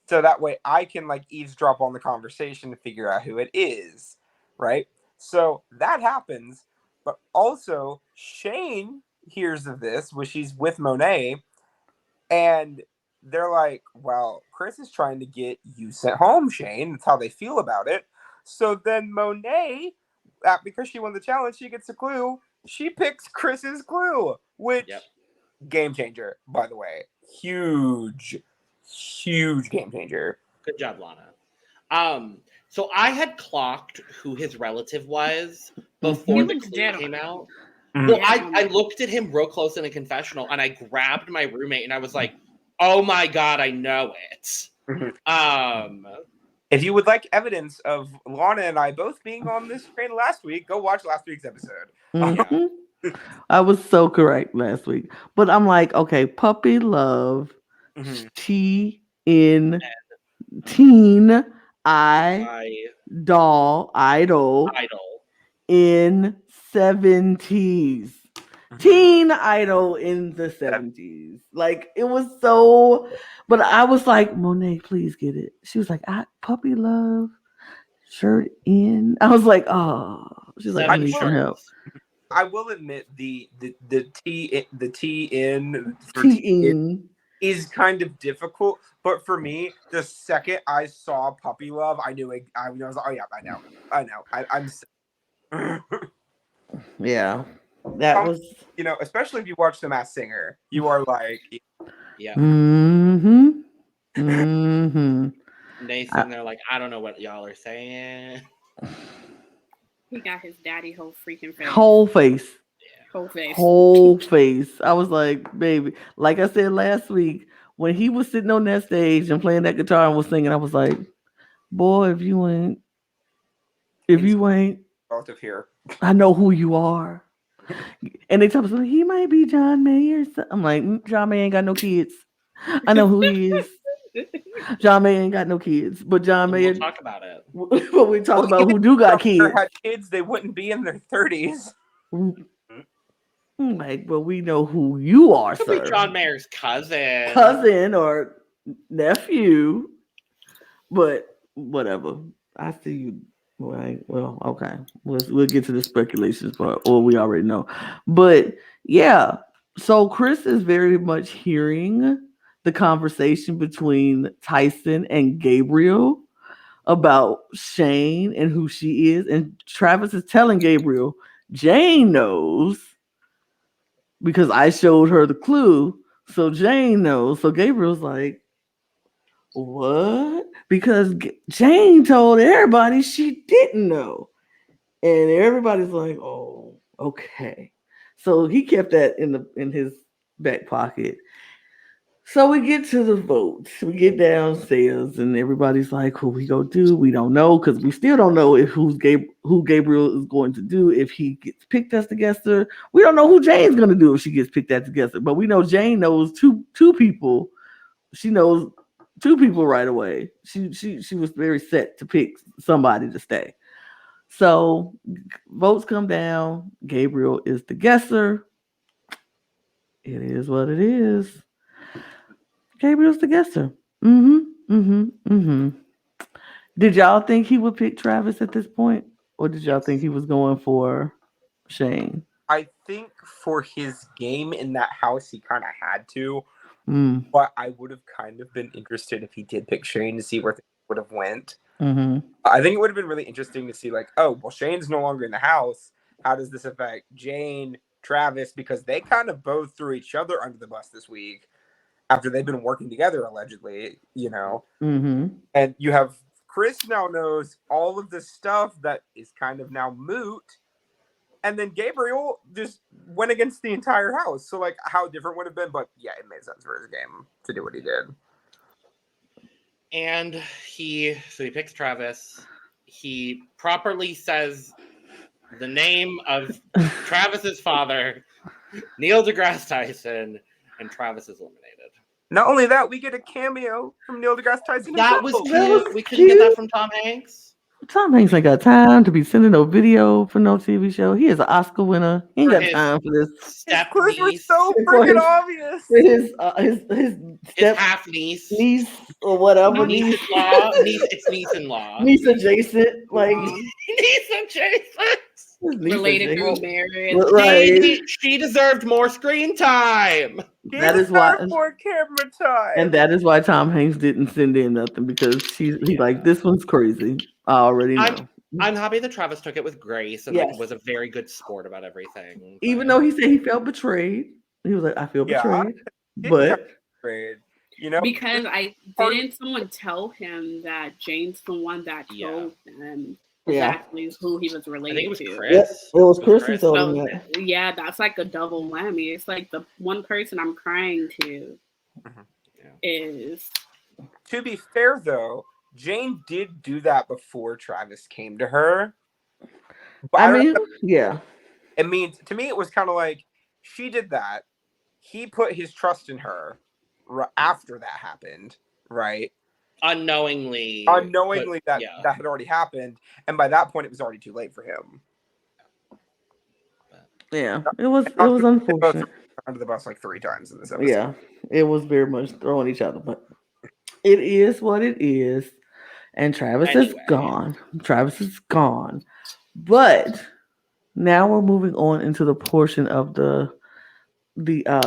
So that way I can like eavesdrop on the conversation to figure out who it is. Right? So that happens. But also Shane hears of this when she's with Monet. And they're like, well, Chris is trying to get you sent home, Shane. That's how they feel about it. So then Monet, because she won the challenge, she gets a clue. She picks Chris's clue, which game changer, by the way. Huge game changer. Good job, Lana. So I had clocked who his relative was before the clue came out. Well, I looked at him real close in a confessional, and I grabbed my roommate, and I was like, "Oh my god, I know it." If you would like evidence of Lana and I both being on this train last week, go watch last week's episode. I was so correct last week, but I'm like, okay, puppy love, teen, idol in 70s. Teen Idol in the 70s. Like, it was so, but I was like, Monet, please get it. She was like, puppy love, shirt in. I was like, oh, she's like, I need some help. I will admit the T in is kind of difficult, but for me, the second I saw Puppy Love, I knew it. I was like, oh yeah, I know. I'm yeah. That was, especially if you watch The Masked Singer, you are like, Nathan, they're like, I don't know what y'all are saying. He got his daddy whole freaking face. Whole face. Yeah. Whole face. I was like, baby, like I said last week, when he was sitting on that stage and playing that guitar and was singing, I was like, boy, if you ain't relative here, I know who you are. And they tell us he might be John Mayer. I'm like, John Mayer ain't got no kids. I know who he is. John Mayer ain't got no kids, but John Mayer. We'll talk about it. But we talk about who do got kids. Had kids, they wouldn't be in their 30s. Like, well, we know who you are, Could sir. be John Mayer's cousin or nephew. But whatever. I see you. Right. Well, okay. We'll get to the speculations part, or we already know. But yeah, so Chris is very much hearing the conversation between Tyson and Gabriel about Shane and who she is, and Travis is telling Gabriel, Jane knows because I showed her the clue, so Jane knows. So Gabriel's like, what? Because Jane told everybody she didn't know. And everybody's like, oh, okay. So he kept that in his back pocket. So we get to the votes. We get downstairs and everybody's like, who we gonna do? We don't know, because we still don't know who Gabriel is going to do if he gets picked as the guesser. We don't know who Jane's gonna do if she gets picked as the guesser. But we know Jane knows two people. She knows two people right away. She was very set to pick somebody to stay. So votes come down. Gabriel is the guesser. It is what it is. Gabriel's the guesser. Did y'all think he would pick Travis at this point? Or did y'all think he was going for Shane? I think for his game in that house, he kind of had to. But I would have kind of been interested if he did pick Shane to see where things would have went. I think it would have been really interesting to see, like, oh, well, Shane's no longer in the house. How does this affect Jane, Travis? Because they kind of both threw each other under the bus this week after they've been working together, allegedly, And you have Chris now knows all of this stuff that is kind of now moot. And then Gabriel just went against the entire house. So, like, how different would it have been? But, yeah, it made sense for his game to do what he did. And he picks Travis. he properly says the name of Travis's father, Neil deGrasse Tyson, and Travis is eliminated. Not only that, we get a cameo from Neil deGrasse Tyson. That was himself. cute. That was We couldn't get that cute. from Tom Hanks. Tom Hanks ain't got time to be sending no video for no TV show. He is an Oscar winner. He ain't For got his time for this. His Step clues were niece, so For freaking his- obvious. His his step half niece, niece or whatever, niece it's niece-in-law. niece adjacent, like Niece adjacent. his niece Related adjacent. through marriage. Right. She deserved more screen time. That is why- more camera time. And that is why Tom Hanks didn't send in nothing, because he's like, this one's crazy. I already know. I'm happy that Travis took it with grace and Yes. like was a very good sport about everything. Even though he said he felt betrayed, he was like, I feel Yeah, betrayed. Didn't But have grade, you know, Because didn't someone tell him that Jane's the one that Yeah. told them yeah, exactly who he was I related think it was to? Chris. it was Chris who told him So that. yeah, that's like a double whammy. It's like the one person I'm crying to Yeah. is to be fair though, Jane did do that before Travis came to her. But I don't mean, know, yeah, it means to me it was kind of like she did that. He put his trust in her after that happened, right? Unknowingly That yeah. that had already happened, and by that point it was already too late for him. yeah. It was unfortunate. Under the bus like 3 times in this episode. Yeah, it was very much throwing each other, but it is what it is. And Travis is Anyway. gone. Travis is gone. But now we're moving on into the portion of the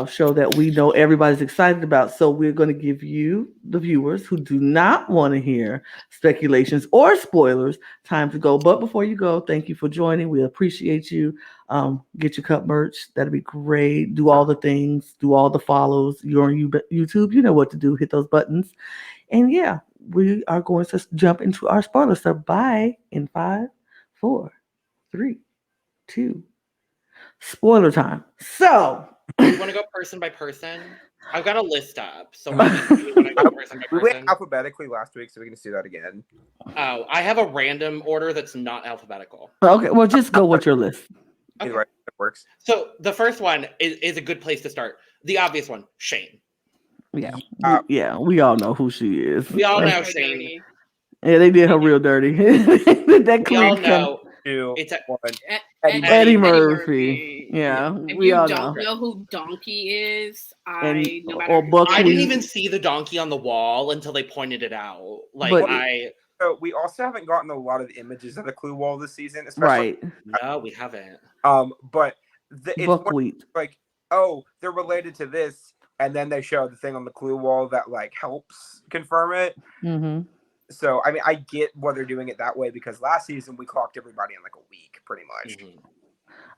show that we know everybody's excited about. So we're going to give you, the viewers who do not want to hear speculations or spoilers, time to go. But before you go, thank you for joining. We appreciate you. Get your cup merch. That'd be great. Do all the things. Do all the follows. You're on YouTube. You know what to do. Hit those buttons. And yeah, we are going to jump into our spoiler stuff. Bye in 5, 4, 3, 2. Spoiler time. So. You want to go person by person? I've got a list up, so maybe you want to go person by We person. went alphabetically last week, so we can just do that again. Oh, I have a random order that's not alphabetical. Okay, well, just go with your list. Okay. Either way, it works. So the first one is a good place to start. The obvious one, Shane. Yeah, Uh, yeah, we all know who she is. We all know so Shane. dirty. Yeah, they did her real dirty. that We all clean know 2, it's a 1. Eddie Murphy. Yeah, If we you all don't know. know who Donkey is, And- no or matter Buck- I didn't we- even see the donkey on the wall until they pointed it out. Like But- So we also haven't gotten a lot of images of the clue wall this season, especially. Right, no, we haven't. But it's buckwheat. like, oh, they're related to this, and then they show the thing on the clue wall that like helps confirm it. Mm-hmm. So I mean, I get why they're doing it that way because last season we clocked everybody in like a week, pretty much. Mhm.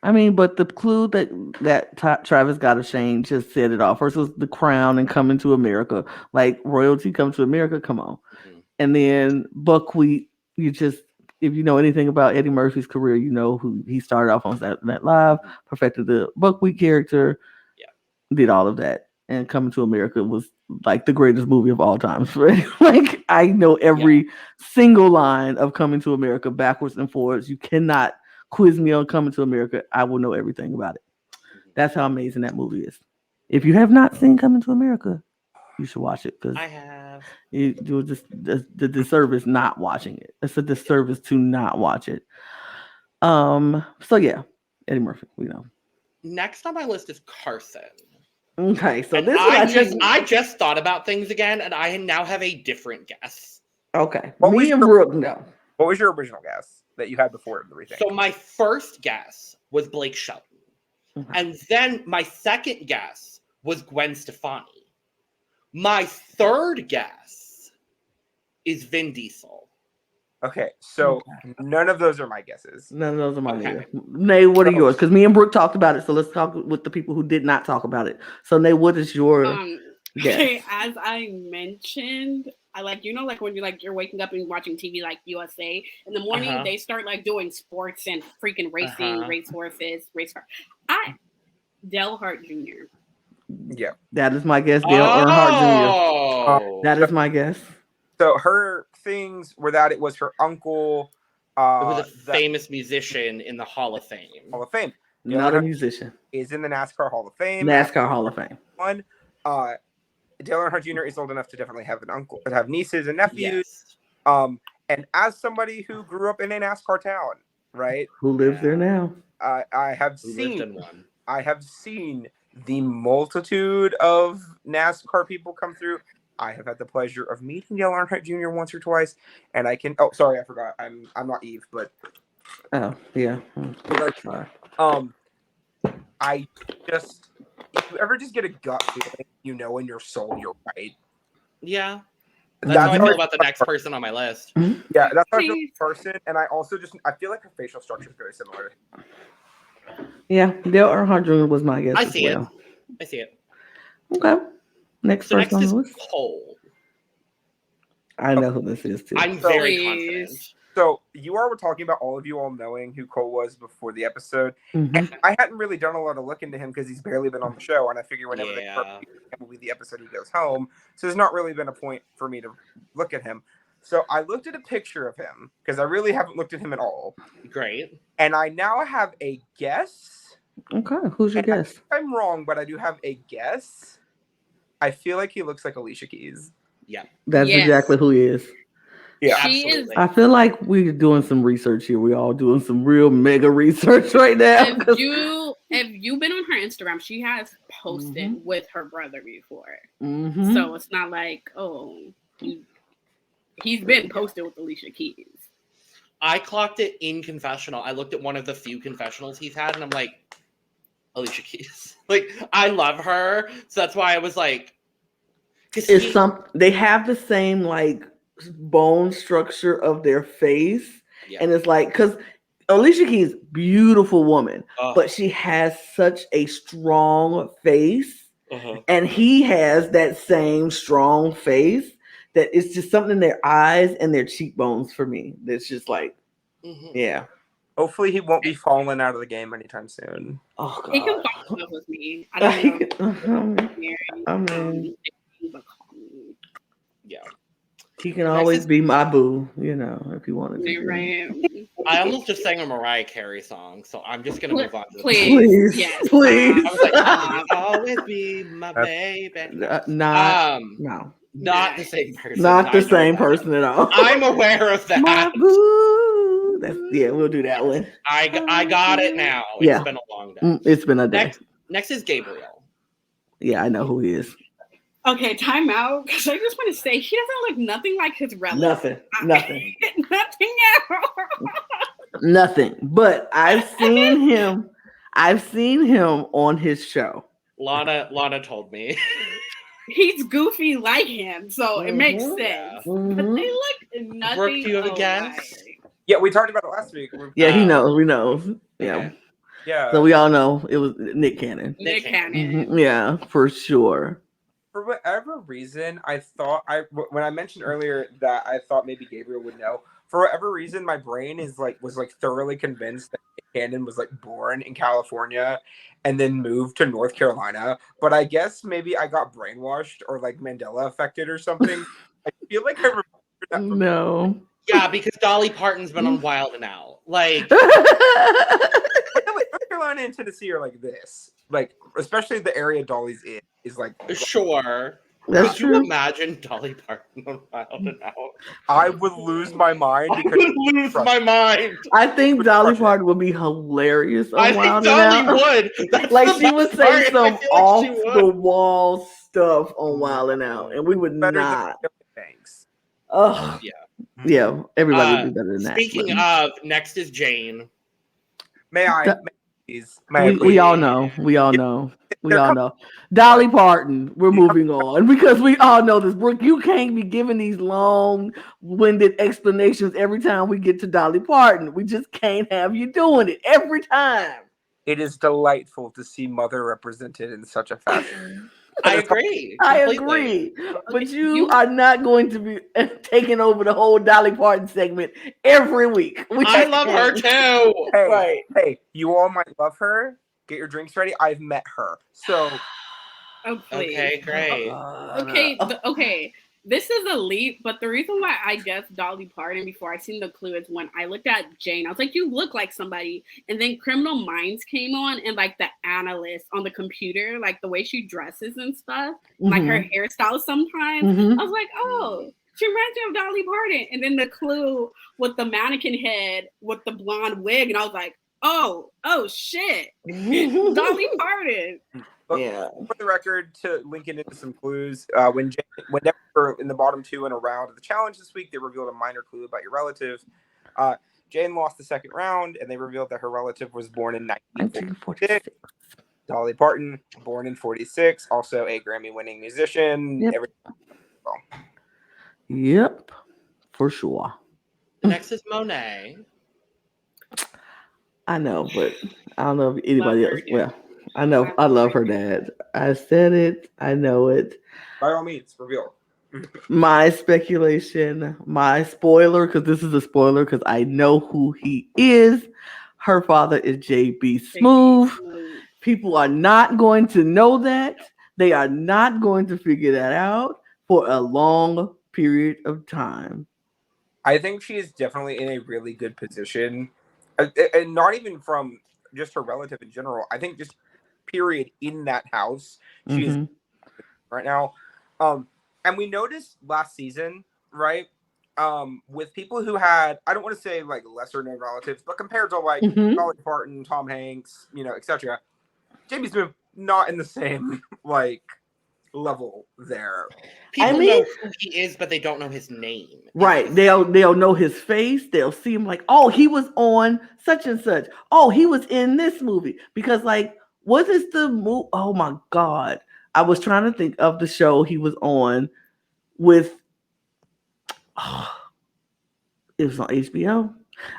I mean, but the clue that Travis got of Shane just set it off. First was the crown and coming to America, like royalty come to America. Come on, Mhm. and then buckwheat. You just, if you know anything about Eddie Murphy's career, you know who he started off on Saturday Night Live, perfected the buckwheat character, did all of that, and Coming to America was like the greatest movie of all time. Right? Like I know every single line of Coming to America backwards and forwards. You cannot quiz me on Coming to America. I will know everything about it. That's how amazing that movie is. If you have not seen Coming to America, you should watch it because I have. you'll just the disservice not watching it. It's a disservice to not watch it. So yeah, Eddie Murphy, we know. Next on my list is Carson. Okay, so And this one I just thought about things again, and I now have a different guess. okay. What was Me and your- Brook know. What was your original guess that you had before the rethink? So my first guess was Blake Shelton, Okay. and then my second guess was Gwen Stefani. My third guess is Vin Diesel. Okay, so none of those are my guesses. None of those are mine Okay. either. Nay, what are So- yours? Because me and Brooke talked about it, so let's talk with the people who did not talk about it. So Nay, what is your guess? Okay, as I mentioned, I like like when you're waking up and watching TV like USA in the morning, Uh-huh. they start like doing sports and freaking racing, Uh-huh. race horses, Dale Hart Jr. Yeah. That is my guess, Dale Earnhardt Jr. Oh, That is my guess. So her things were that it was her uncle Who's a famous musician in the Hall of Fame. Hall of Fame. Not a musician. Is in the NASCAR Hall of Fame. NASCAR Hall of Fame. One. Dale Earnhardt Jr. is old enough to definitely have have nieces and nephews. Yes. And as somebody who grew up in a NASCAR town, right? Who lives there now? I have Who lived in seen. one. I have seen the multitude of NASCAR people come through. I have had the pleasure of meeting Dale Earnhardt Jr. once or twice, and I can. Oh, sorry, I forgot. I'm not Eve, but. Oh, yeah. Sorry. I just. If you ever just get a gut feeling, you know in your soul you're right. Yeah. That's how I feel about the next person on my list. Yeah, that's how I feel about the person, and I also I feel like her facial structure is very similar. Yeah, Dale Earnhardt Jr. was my guess. I as see well. it. I see it. Okay. Next So person next is on the list. Cole. I know who this is too. I'm very Please. confident. So were talking about all of you all knowing who Cole was before the episode. Mhm. And I hadn't really done a lot of looking into him because he's barely been on the show, and I figure whenever they Yeah. will be the episode he goes home. So there's not really been a point for me to look at him. So I looked at a picture of him because I really haven't looked at him at all, Great. and I now have a guess. Okay, who's your guess? I'm wrong, but I do have a guess. I feel like he looks like Alicia Keys. Yeah. That's Yes. exactly who he is. Yeah, She is. Absolutely. I feel like we're doing some research here. We all doing some real mega research right now. If you've been on her Instagram, she has posted Mhm. with her brother before. Mhm. So it's not like, he's been posted with Alicia Keys. I clocked it in confessional. I looked at one of the few confessionals he's had, and I'm like, Alicia Keys. Like, I love her, so that's why I was like, It's they have the same like bone structure of their face, Yeah. and it's like because Alicia Keys, beautiful woman, Oh. but she has such a strong face, Uh-huh. and he has that same strong face that it's just something in their eyes and their cheekbones for me. That's just like, Mhm. yeah. Hopefully he won't be falling out of the game anytime soon. Oh He can god. fall in love with me. I don't know. I mean, But call me. Yeah. he can Next always is- be my boo, you know, if he wanted to. Right. I almost just sang a Mariah Carey song, so I'm just gonna move on to the Please. Please, Yes. please. I was like, "You'll always be my baby." Not, no, Not the same person. not the I know same that. person at all. I'm aware of My that. boo. Yeah, we'll do that one. I got it now. Yeah. It's been a long day. It's been a day. Next is Gabriel. Yeah, I know who he is. Okay, time out. Because I just want to say he doesn't look nothing like his relative. Nothing. Nothing Nothing. But I've seen him. I've seen him on his show. Lana told me. He's goofy like him, so it makes Mhm. sense. But Yeah. they look nothing. Brooke, do you have a alike. guess? Yeah, we talked about it last week. Yeah, he knows. We know. Yeah. Okay. Yeah. So we all know it was Nick Cannon. Nick Cannon. Cannon. Mhm. Yeah, for sure. For whatever reason, I thought when I mentioned earlier that I thought maybe Gabriel would know. For whatever reason, my brain was thoroughly convinced that Nick Cannon was like born in California and then moved to North Carolina. But I guess maybe I got brainwashed or like Mandela affected or something. I feel like I remember that from No. Yeah, because Dolly Parton's been on Wild and Out. Like, North Carolina and Tennessee are like this. Like, especially the area Dolly's in is like sure. That's Could you true. imagine Dolly Parton on Wild and Out? I would lose my mind I because would lose my mind. I think Dolly Parton would be hilarious. On I think Wild Dolly and Out. would. That's Like the she would best say part. I some feel like off she would. the wall stuff on Wild and Out, and we would better not. than Thanks. Oh, yeah. Everybody would be better than that. Speaking but- of, next is Jane. May I? Da- Please? May I we please? all know. We all know. We They're all know. Dolly Parton. We're moving on because we all know this. Brooke, you can't be giving these long-winded explanations every time we get to Dolly Parton. We just can't have you doing it every time. It is delightful to see Mother represented in such a fashion. I agree. I completely. agree, but you are not going to be taking over the whole Dolly Parton segment every week. We I just love her can't. too. Hey, Right. hey, you all might love her. Get your drinks ready. I've met her. So Oh, please. Okay, great. Okay, okay. This is a leap, but the reason why I guessed Dolly Parton before I seen the clue is when I looked at Jane, I was like, you look like somebody. And then Criminal Minds came on, and like the analyst on the computer, like the way she dresses and stuff, like her hairstyle sometimes, I was like, oh, she reminds me of Dolly Parton. And then the clue with the mannequin head with the blonde wig, and I was like, oh shit, Dolly Parton. But Yeah. for the record, to link it into some clues, when they were in the bottom two in a round of the challenge this week, they revealed a minor clue about your relative. Jane lost the second round, and they revealed that her relative was born in 1946. Dolly Parton, born in 46, also a Grammy-winning musician. Yep. Yep, for sure. Next is Monet. I know, but I don't know if anybody Love her, else. dude. Well, I know I love her dad. I said it. I know it. By all means, reveal. My speculation, my spoiler, because this is a spoiler, because I know who he is. Her father is J.B. Smooth. People are not going to know that. They are not going to figure that out for a long period of time. I think she is definitely in a really good position, and not even from just her relative in general. I think just period in that house, she is right now. And we noticed last season, right? With people who had, I don't want to say like lesser known relatives, but compared to like Dolly Parton, Tom Hanks, etc. J.B. Smith not in the same like level there. People know who he is, but they don't know his name. Right. They'll know his face. They'll see him like, oh, he was on such and such. Oh, he was in this movie. Because like, what is the movie? Oh my God. I was trying to think of the show he was on with. It was on HBO.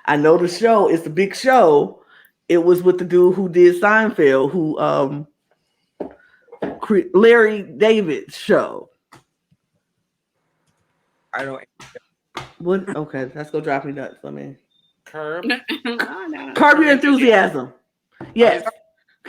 I know the show. It's a big show. It was with the dude who did Seinfeld, who Larry David's show. I don't. What? Okay, let's go drive me nuts. Let me. Curb Your Enthusiasm. Yes,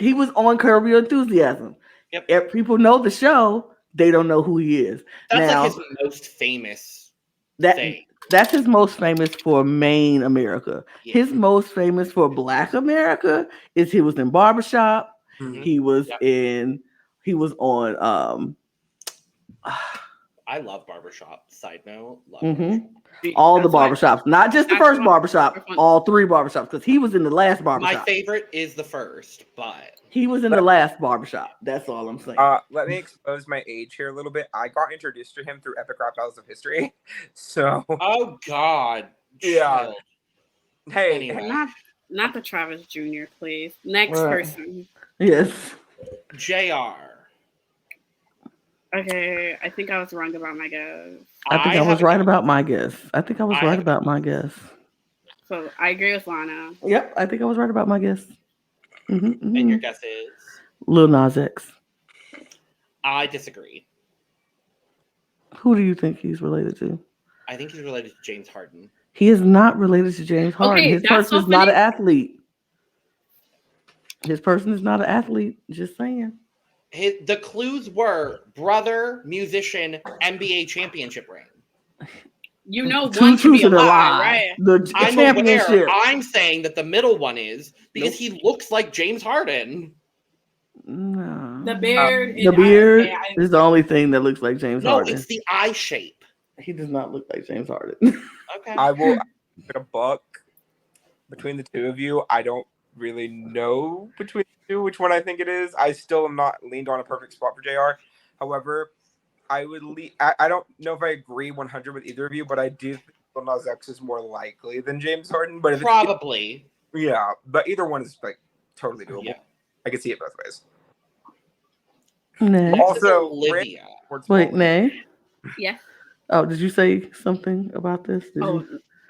he was on Curb Your Enthusiasm. Yep. If people know the show, they don't know who he is. That's now, like his most famous thing. That's his most famous for Maine America. Yeah. His most famous for Black America is he was in Barbershop. Mm-hmm. He was on I love Barbershop. Side note. Love all the barbershops, not just the first barbershop, all three barbershops, because he was in the last barbershop. My favorite is the first, but he was in the last barbershop. That's all I'm saying. Let me expose my age here a little bit. I got introduced to him through Epic Rap Battles of History. So oh God. Yeah. Hey, anyway. Not the Travis Jr., please. Next person. Yes. JR. Okay, I think I was wrong about my guess. I think I was right about my guess. So I agree with Lana. Yep, I think I was right about my guess. And your guess is? Lil Nas X. I disagree. Who do you think he's related to? I think he's related to James Harden. He is not related to James Harden. His person is not an athlete. His person is not an athlete. Just saying. The clues were brother, musician, NBA championship ring. You know, one to be a lie, right? The championship. I'm saying that the middle one is because he looks like James Harden. No. The beard. The beard is the only thing that looks like James Harden. No, it's the eye shape. He does not look like James Harden. Okay. I will put a buck between the two of you. I don't really know between the two which one I think it is. I still am not leaned on a perfect spot for JR. However, I would I don't know if I agree 100 with either of you, but I do think Lil Nas X is more likely than James Harden. But if probably, yeah. But either one is like totally doable. Yeah. I can see it both ways. Nay. Also, Olivia. Wait, Nay. Yeah. Oh, did you say something about this?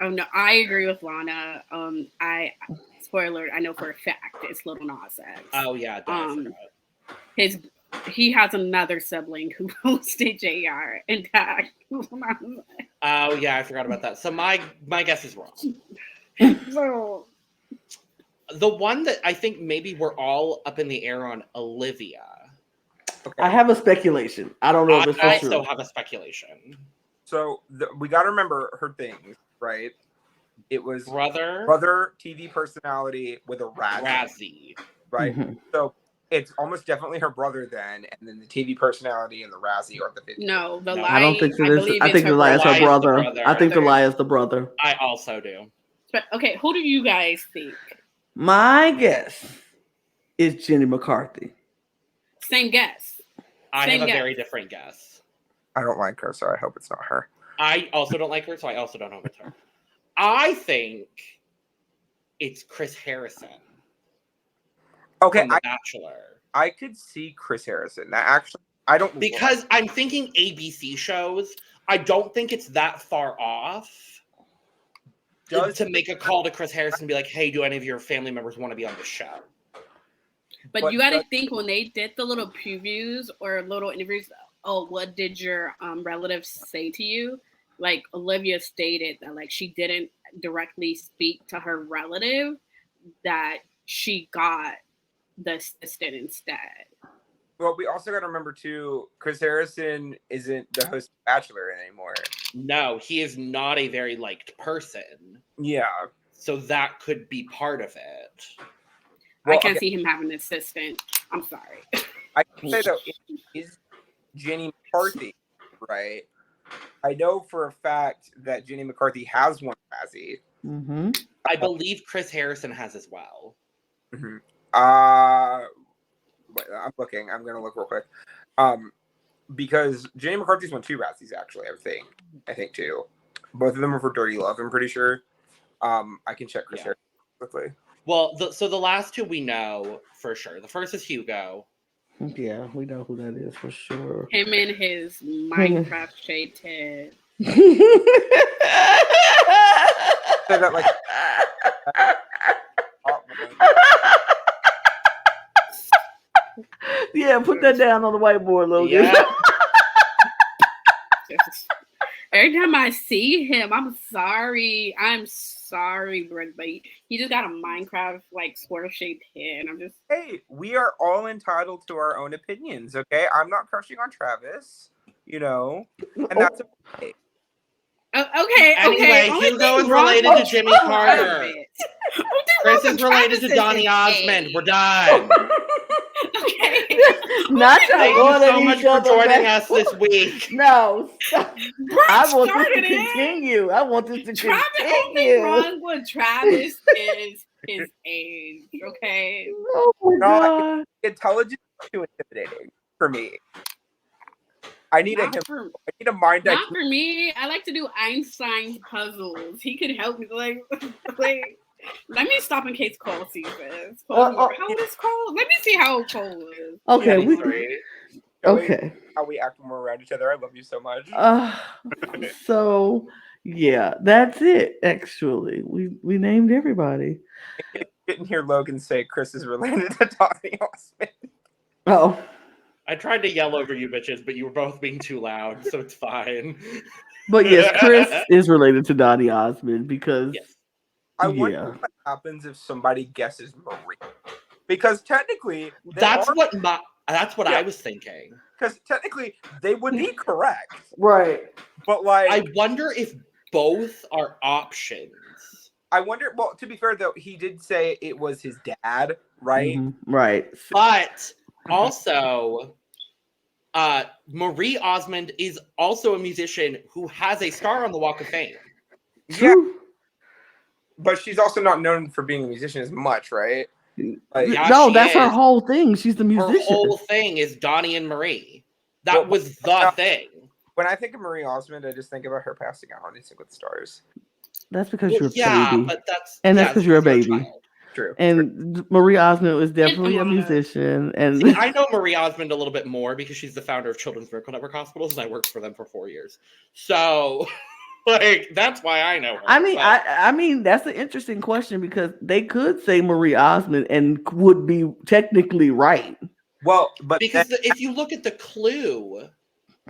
Oh no, I agree with Lana. Spoiler, I know for a fact it's Lil Nas X. Oh yeah, he has another sibling who hosted JR and tagged. Oh yeah, I forgot about that. So my guess is wrong. So, the one that I think maybe we're all up in the air on, Olivia. Okay. I have a speculation. I don't know if it's for I sure. also have a speculation. So we got to remember her things, right? It was Brother TV personality with a Razzie, right? Mhm. So it's almost definitely her brother then, and then the TV personality and the Razzie are the 50. No, the No. lie. I don't think so. I believe I it's think her the lie is her brother. Lie is the brother. brother. I think the lie is the brother. I also do. But okay, who do you guys think? My guess is Jenny McCarthy. Same guess. I Same have a guess. very different guess. I don't like her, so I hope it's not her. I also don't like her, so I also don't know if it's her. I think it's Chris Harrison Okay, from The Bachelor. I could see Chris Harrison. That actually, I don't Because I'm thinking ABC shows. I don't think it's that far off to make a call to Chris Harrison and be like, hey, do any of your family members want to be on the show? But you got to think when they did the little previews or little interviews, oh, what did your relatives say to you? Like Olivia stated that like she didn't directly speak to her relative, that she got the assistant instead. Well, we also got to remember too, Chris Harrison isn't the host of Bachelor anymore. No, he is not a very liked person. Yeah. So that could be part of it. Well, I can't see him having an assistant. I'm sorry. I can say though, it is Jenny McCarthy, right? I know for a fact that Jenny McCarthy has one Razzie. Mm-hmm. I believe Chris Harrison has as well. Mm-hmm. I'm looking. I'm gonna look real quick. Because Jenny McCarthy's won 2 Razzies actually. I think 2. Both of them are for Dirty Love. I'm pretty sure. I can check Chris Harrison quickly. Well, so the last 2 we know for sure. The first is Hugo. Yeah, we know who that is for sure. Him and his Minecraft shaped head. So that like. Yeah, put that down on the whiteboard, Logan. Yeah. Every time I see him, I'm sorry. I'm sorry, Brook, but he just got a Minecraft like square shaped head. And I'm just Hey, we are all entitled to our own opinions, okay? I'm not crushing on Travis, and that's okay. okay. Anyway, Only Hugo thing is wrong- related to Jimmy Carter. Only thing wrong Chris with is related to Travis Donny is his Osmond. age. We're done. Okay. Not y'all Thank going you at so much each for other, joining man. us this week. No, stop. I want this started to it. continue. I want this to Travis, only continue. wrong with Travis is his age. Okay. Oh my No, god. Intelligence is too intimidating for me. I need Not a for, mind not for me. I like to do Einstein's puzzles. He could help me. Like, let me stop in case Cole sees this. How old is Cole? Let me see how old Cole is. Okay, Yeah, we sorry. okay. how we act when we're around each other. I love you so much. So yeah, that's it. Actually, we named everybody. Didn't hear Logan say Chris is related to Donny Osmond. Oh, I tried to yell over you bitches, but you were both being too loud, so it's fine. but yes, Chris is related to Donny Osmond because Yes. I wonder what happens if somebody guesses Marie, because technically That's what I was thinking. Because technically they would be correct, right. but like I wonder if both are options. I wonder. Well, to be fair though, he did say it was his dad, right? Mm-hmm. Right. But also, Marie Osmond is also a musician who has a star on the Walk of Fame. Yeah, but she's also not known for being a musician as much, right? Like, Yeah, no, she that's her is. whole thing. She's the musician. Her whole thing is Donnie and Marie. That Well, was the thing. when I think of Marie Osmond, I just think about her passing out on Dancing with the Stars. That's because Well, you're a yeah, baby. but that's because you're a because baby. child. True. And Marie Osmond was definitely a Anna. musician. And See, I know Marie Osmond a little bit more because she's the founder of Children's Miracle Network Hospitals, and I worked for them for 4 years. So, like, that's why I know her. I mean, that's an interesting question because they could say Marie Osmond and would be technically right. Well, but because if you look at the clue,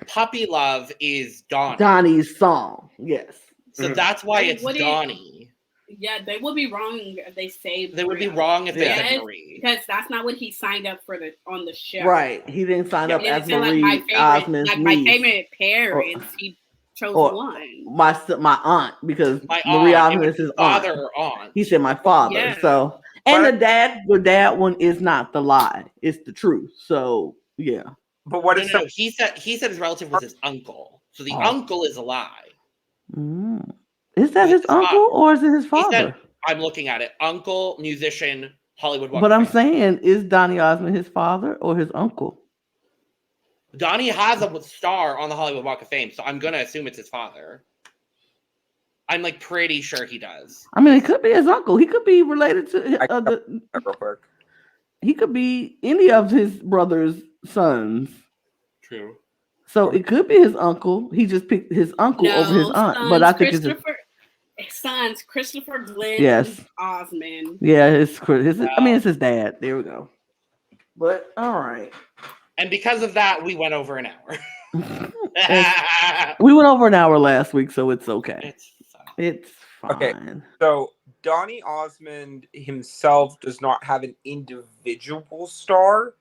Puppy Love is Donnie. Donnie's song, yes. So that's why it's What Donnie. Yeah, they would be wrong if they say They would be Maria. wrong if they Yes, said Marie. because that's not what he signed up for on the show. Right. He didn't sign Yeah. up He as didn't say Marie Osmond's my niece. favorite parents. He chose Or one. my aunt, because My Marie aunt. It Osmond would is be his father aunt. or aunt. He said my father. Yeah. So, and But- the dad one is not the lie. It's the truth. So, yeah. But what No, if no, no. He said his relative was his uncle. So the Oh. uncle is a lie. Is that his It's his uncle or is it his He father? said, I'm looking at it. Uncle, musician, Hollywood Walk But of I'm Fame. saying, is Donny Osmond his father or his uncle? Donnie has a star on the Hollywood Walk of Fame, so I'm gonna assume it's his father. I'm like pretty sure he does. I mean, it could be his uncle. He could be related to real quick? he could be any of his brother's sons. True. So it could be his uncle. He just picked his uncle over his aunt. But I think it's Christopher Glenn Yes. Osmond. Yeah, it's his dad. There we go. But all right. And because of that, we went over an hour. We went over an hour last week, so it's okay. It's fine. It's fine. Okay. So Donny Osmond himself does not have an individual star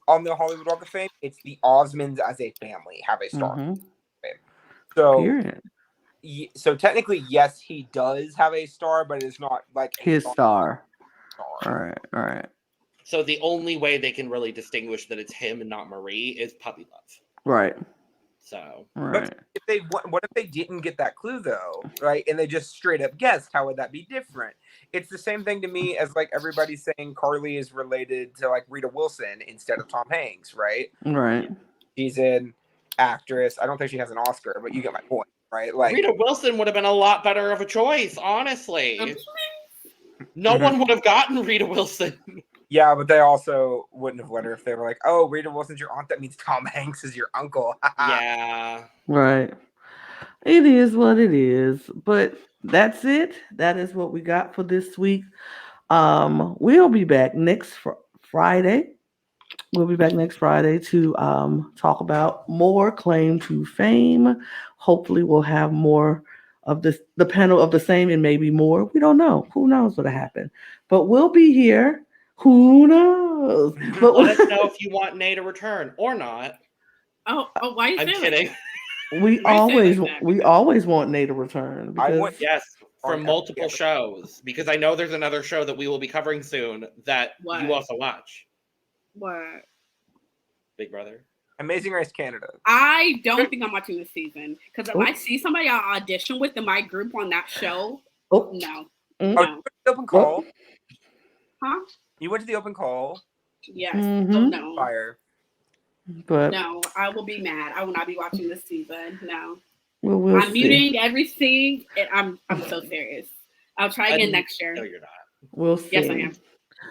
on the Hollywood Walk of Fame. It's the Osmonds as a family have a star. Mhm. So, Period. so technically, yes, he does have a star, but it's not like a His star. star. All right. So the only way they can really distinguish that it's him and not Marie is puppy love. Right. So Right. What if they didn't get that clue though, right? And they just straight up guessed? How would that be different? It's the same thing to me as like everybody saying Carly is related to like Rita Wilson instead of Tom Hanks, right? Right. She's an actress. I don't think she has an Oscar, but you get my point, right? Like Rita Wilson would have been a lot better of a choice, honestly. No one would have gotten Rita Wilson. yeah, but they also wouldn't have let her if they were like, "Oh, Rita Wilson's your aunt. That means Tom Hanks is your uncle." Yeah. Right. It is what it is. But that's it. That is what we got for this week. We'll be back next Friday. We'll be back next Friday to talk about more claim to fame. Hopefully, we'll have more of the panel of the same, and maybe more. We don't know. Who knows what'll happen? But we'll be here. Who knows? But Let us know if you want Nay to return or not. Oh, why you I'm saying kidding. we Why you say always like that? we always want Nate to return. I Because, would- Yes, from On multiple every shows, because I know there's another show that we will be covering soon that What? you also watch. What? Big Brother. Amazing Race Canada. I don't think I'm watching this season because if Oh. I see somebody I audition with in my group on that show, oh, no, mm, Oh, no, you went to the open call. huh? You went to the open call. Yes, Mhm. oh, no, Fire. but no. I will be mad. I will not be watching this season. No, we'll I'm see. muting everything. And I'm so serious. I'll try again next year. No, you're not. We'll see. Yes, I am.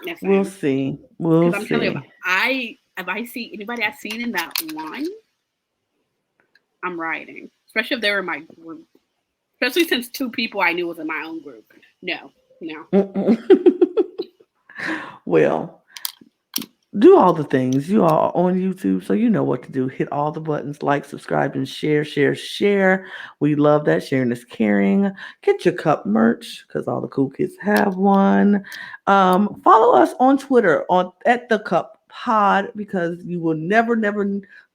Yes, I We'll am. see. We'll Because I'm telling see. you, if I see anybody I've seen in that line, I'm rioting. Especially if they were in my group. Especially since 2 people I knew was in my own group. No. Well, do all the things. You are on YouTube, so you know what to do. Hit all the buttons, like, subscribe, and share. We love that. Sharing is caring. Get your cup merch because all the cool kids have one. Follow us on Twitter at the Cup Pod because you will never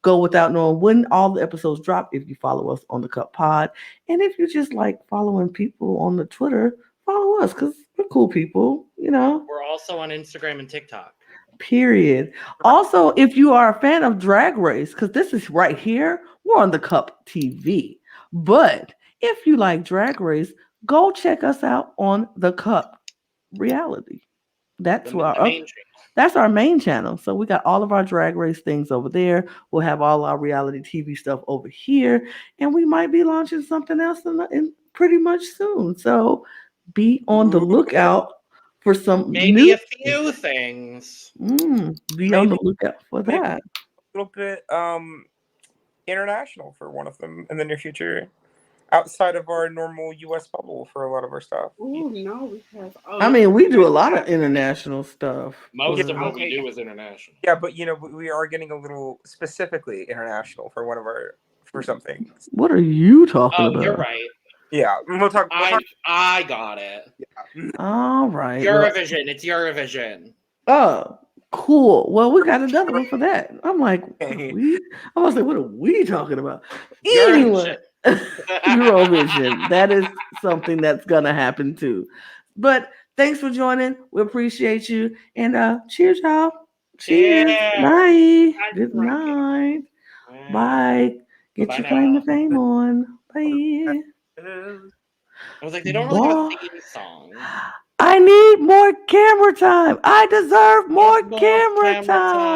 go without knowing when all the episodes drop if you follow us on the Cup Pod. And if you just like following people on the Twitter, follow us because we're cool people, you know. We're also on Instagram and TikTok. Period. Also, if you are a fan of Drag Race, because this is right here, we're on the Cup TV. But if you like Drag Race, go check us out on the Cup Reality. That's that's our main channel. So we got all of our Drag Race things over there. We'll have all our reality TV stuff over here, and we might be launching something else in pretty much soon. So be on the lookout for some Maybe a few things. Be on the lookout for that. A little bit international for one of them in the near future, outside of our normal U.S. bubble for a lot of our stuff. Oh no, because I mean, we do a lot of international stuff. Most of what we do is international. Yeah, but you know, we are getting a little specifically international for one of our for something. What are you talking about? You're right. Yeah, we'll talk. I got it. Yeah. All right. Eurovision. It's Eurovision. Oh, cool. Well, we got another one for that. I'm like, what are we talking about? Anyway, Eurovision. That is something that's gonna happen too. But thanks for joining. We appreciate you. And cheers, y'all. Cheers. Bye. Good night. Bye. Get your claim to fame on. Bye. I was like, they don't really have a theme song. I need more camera time. I deserve more camera time.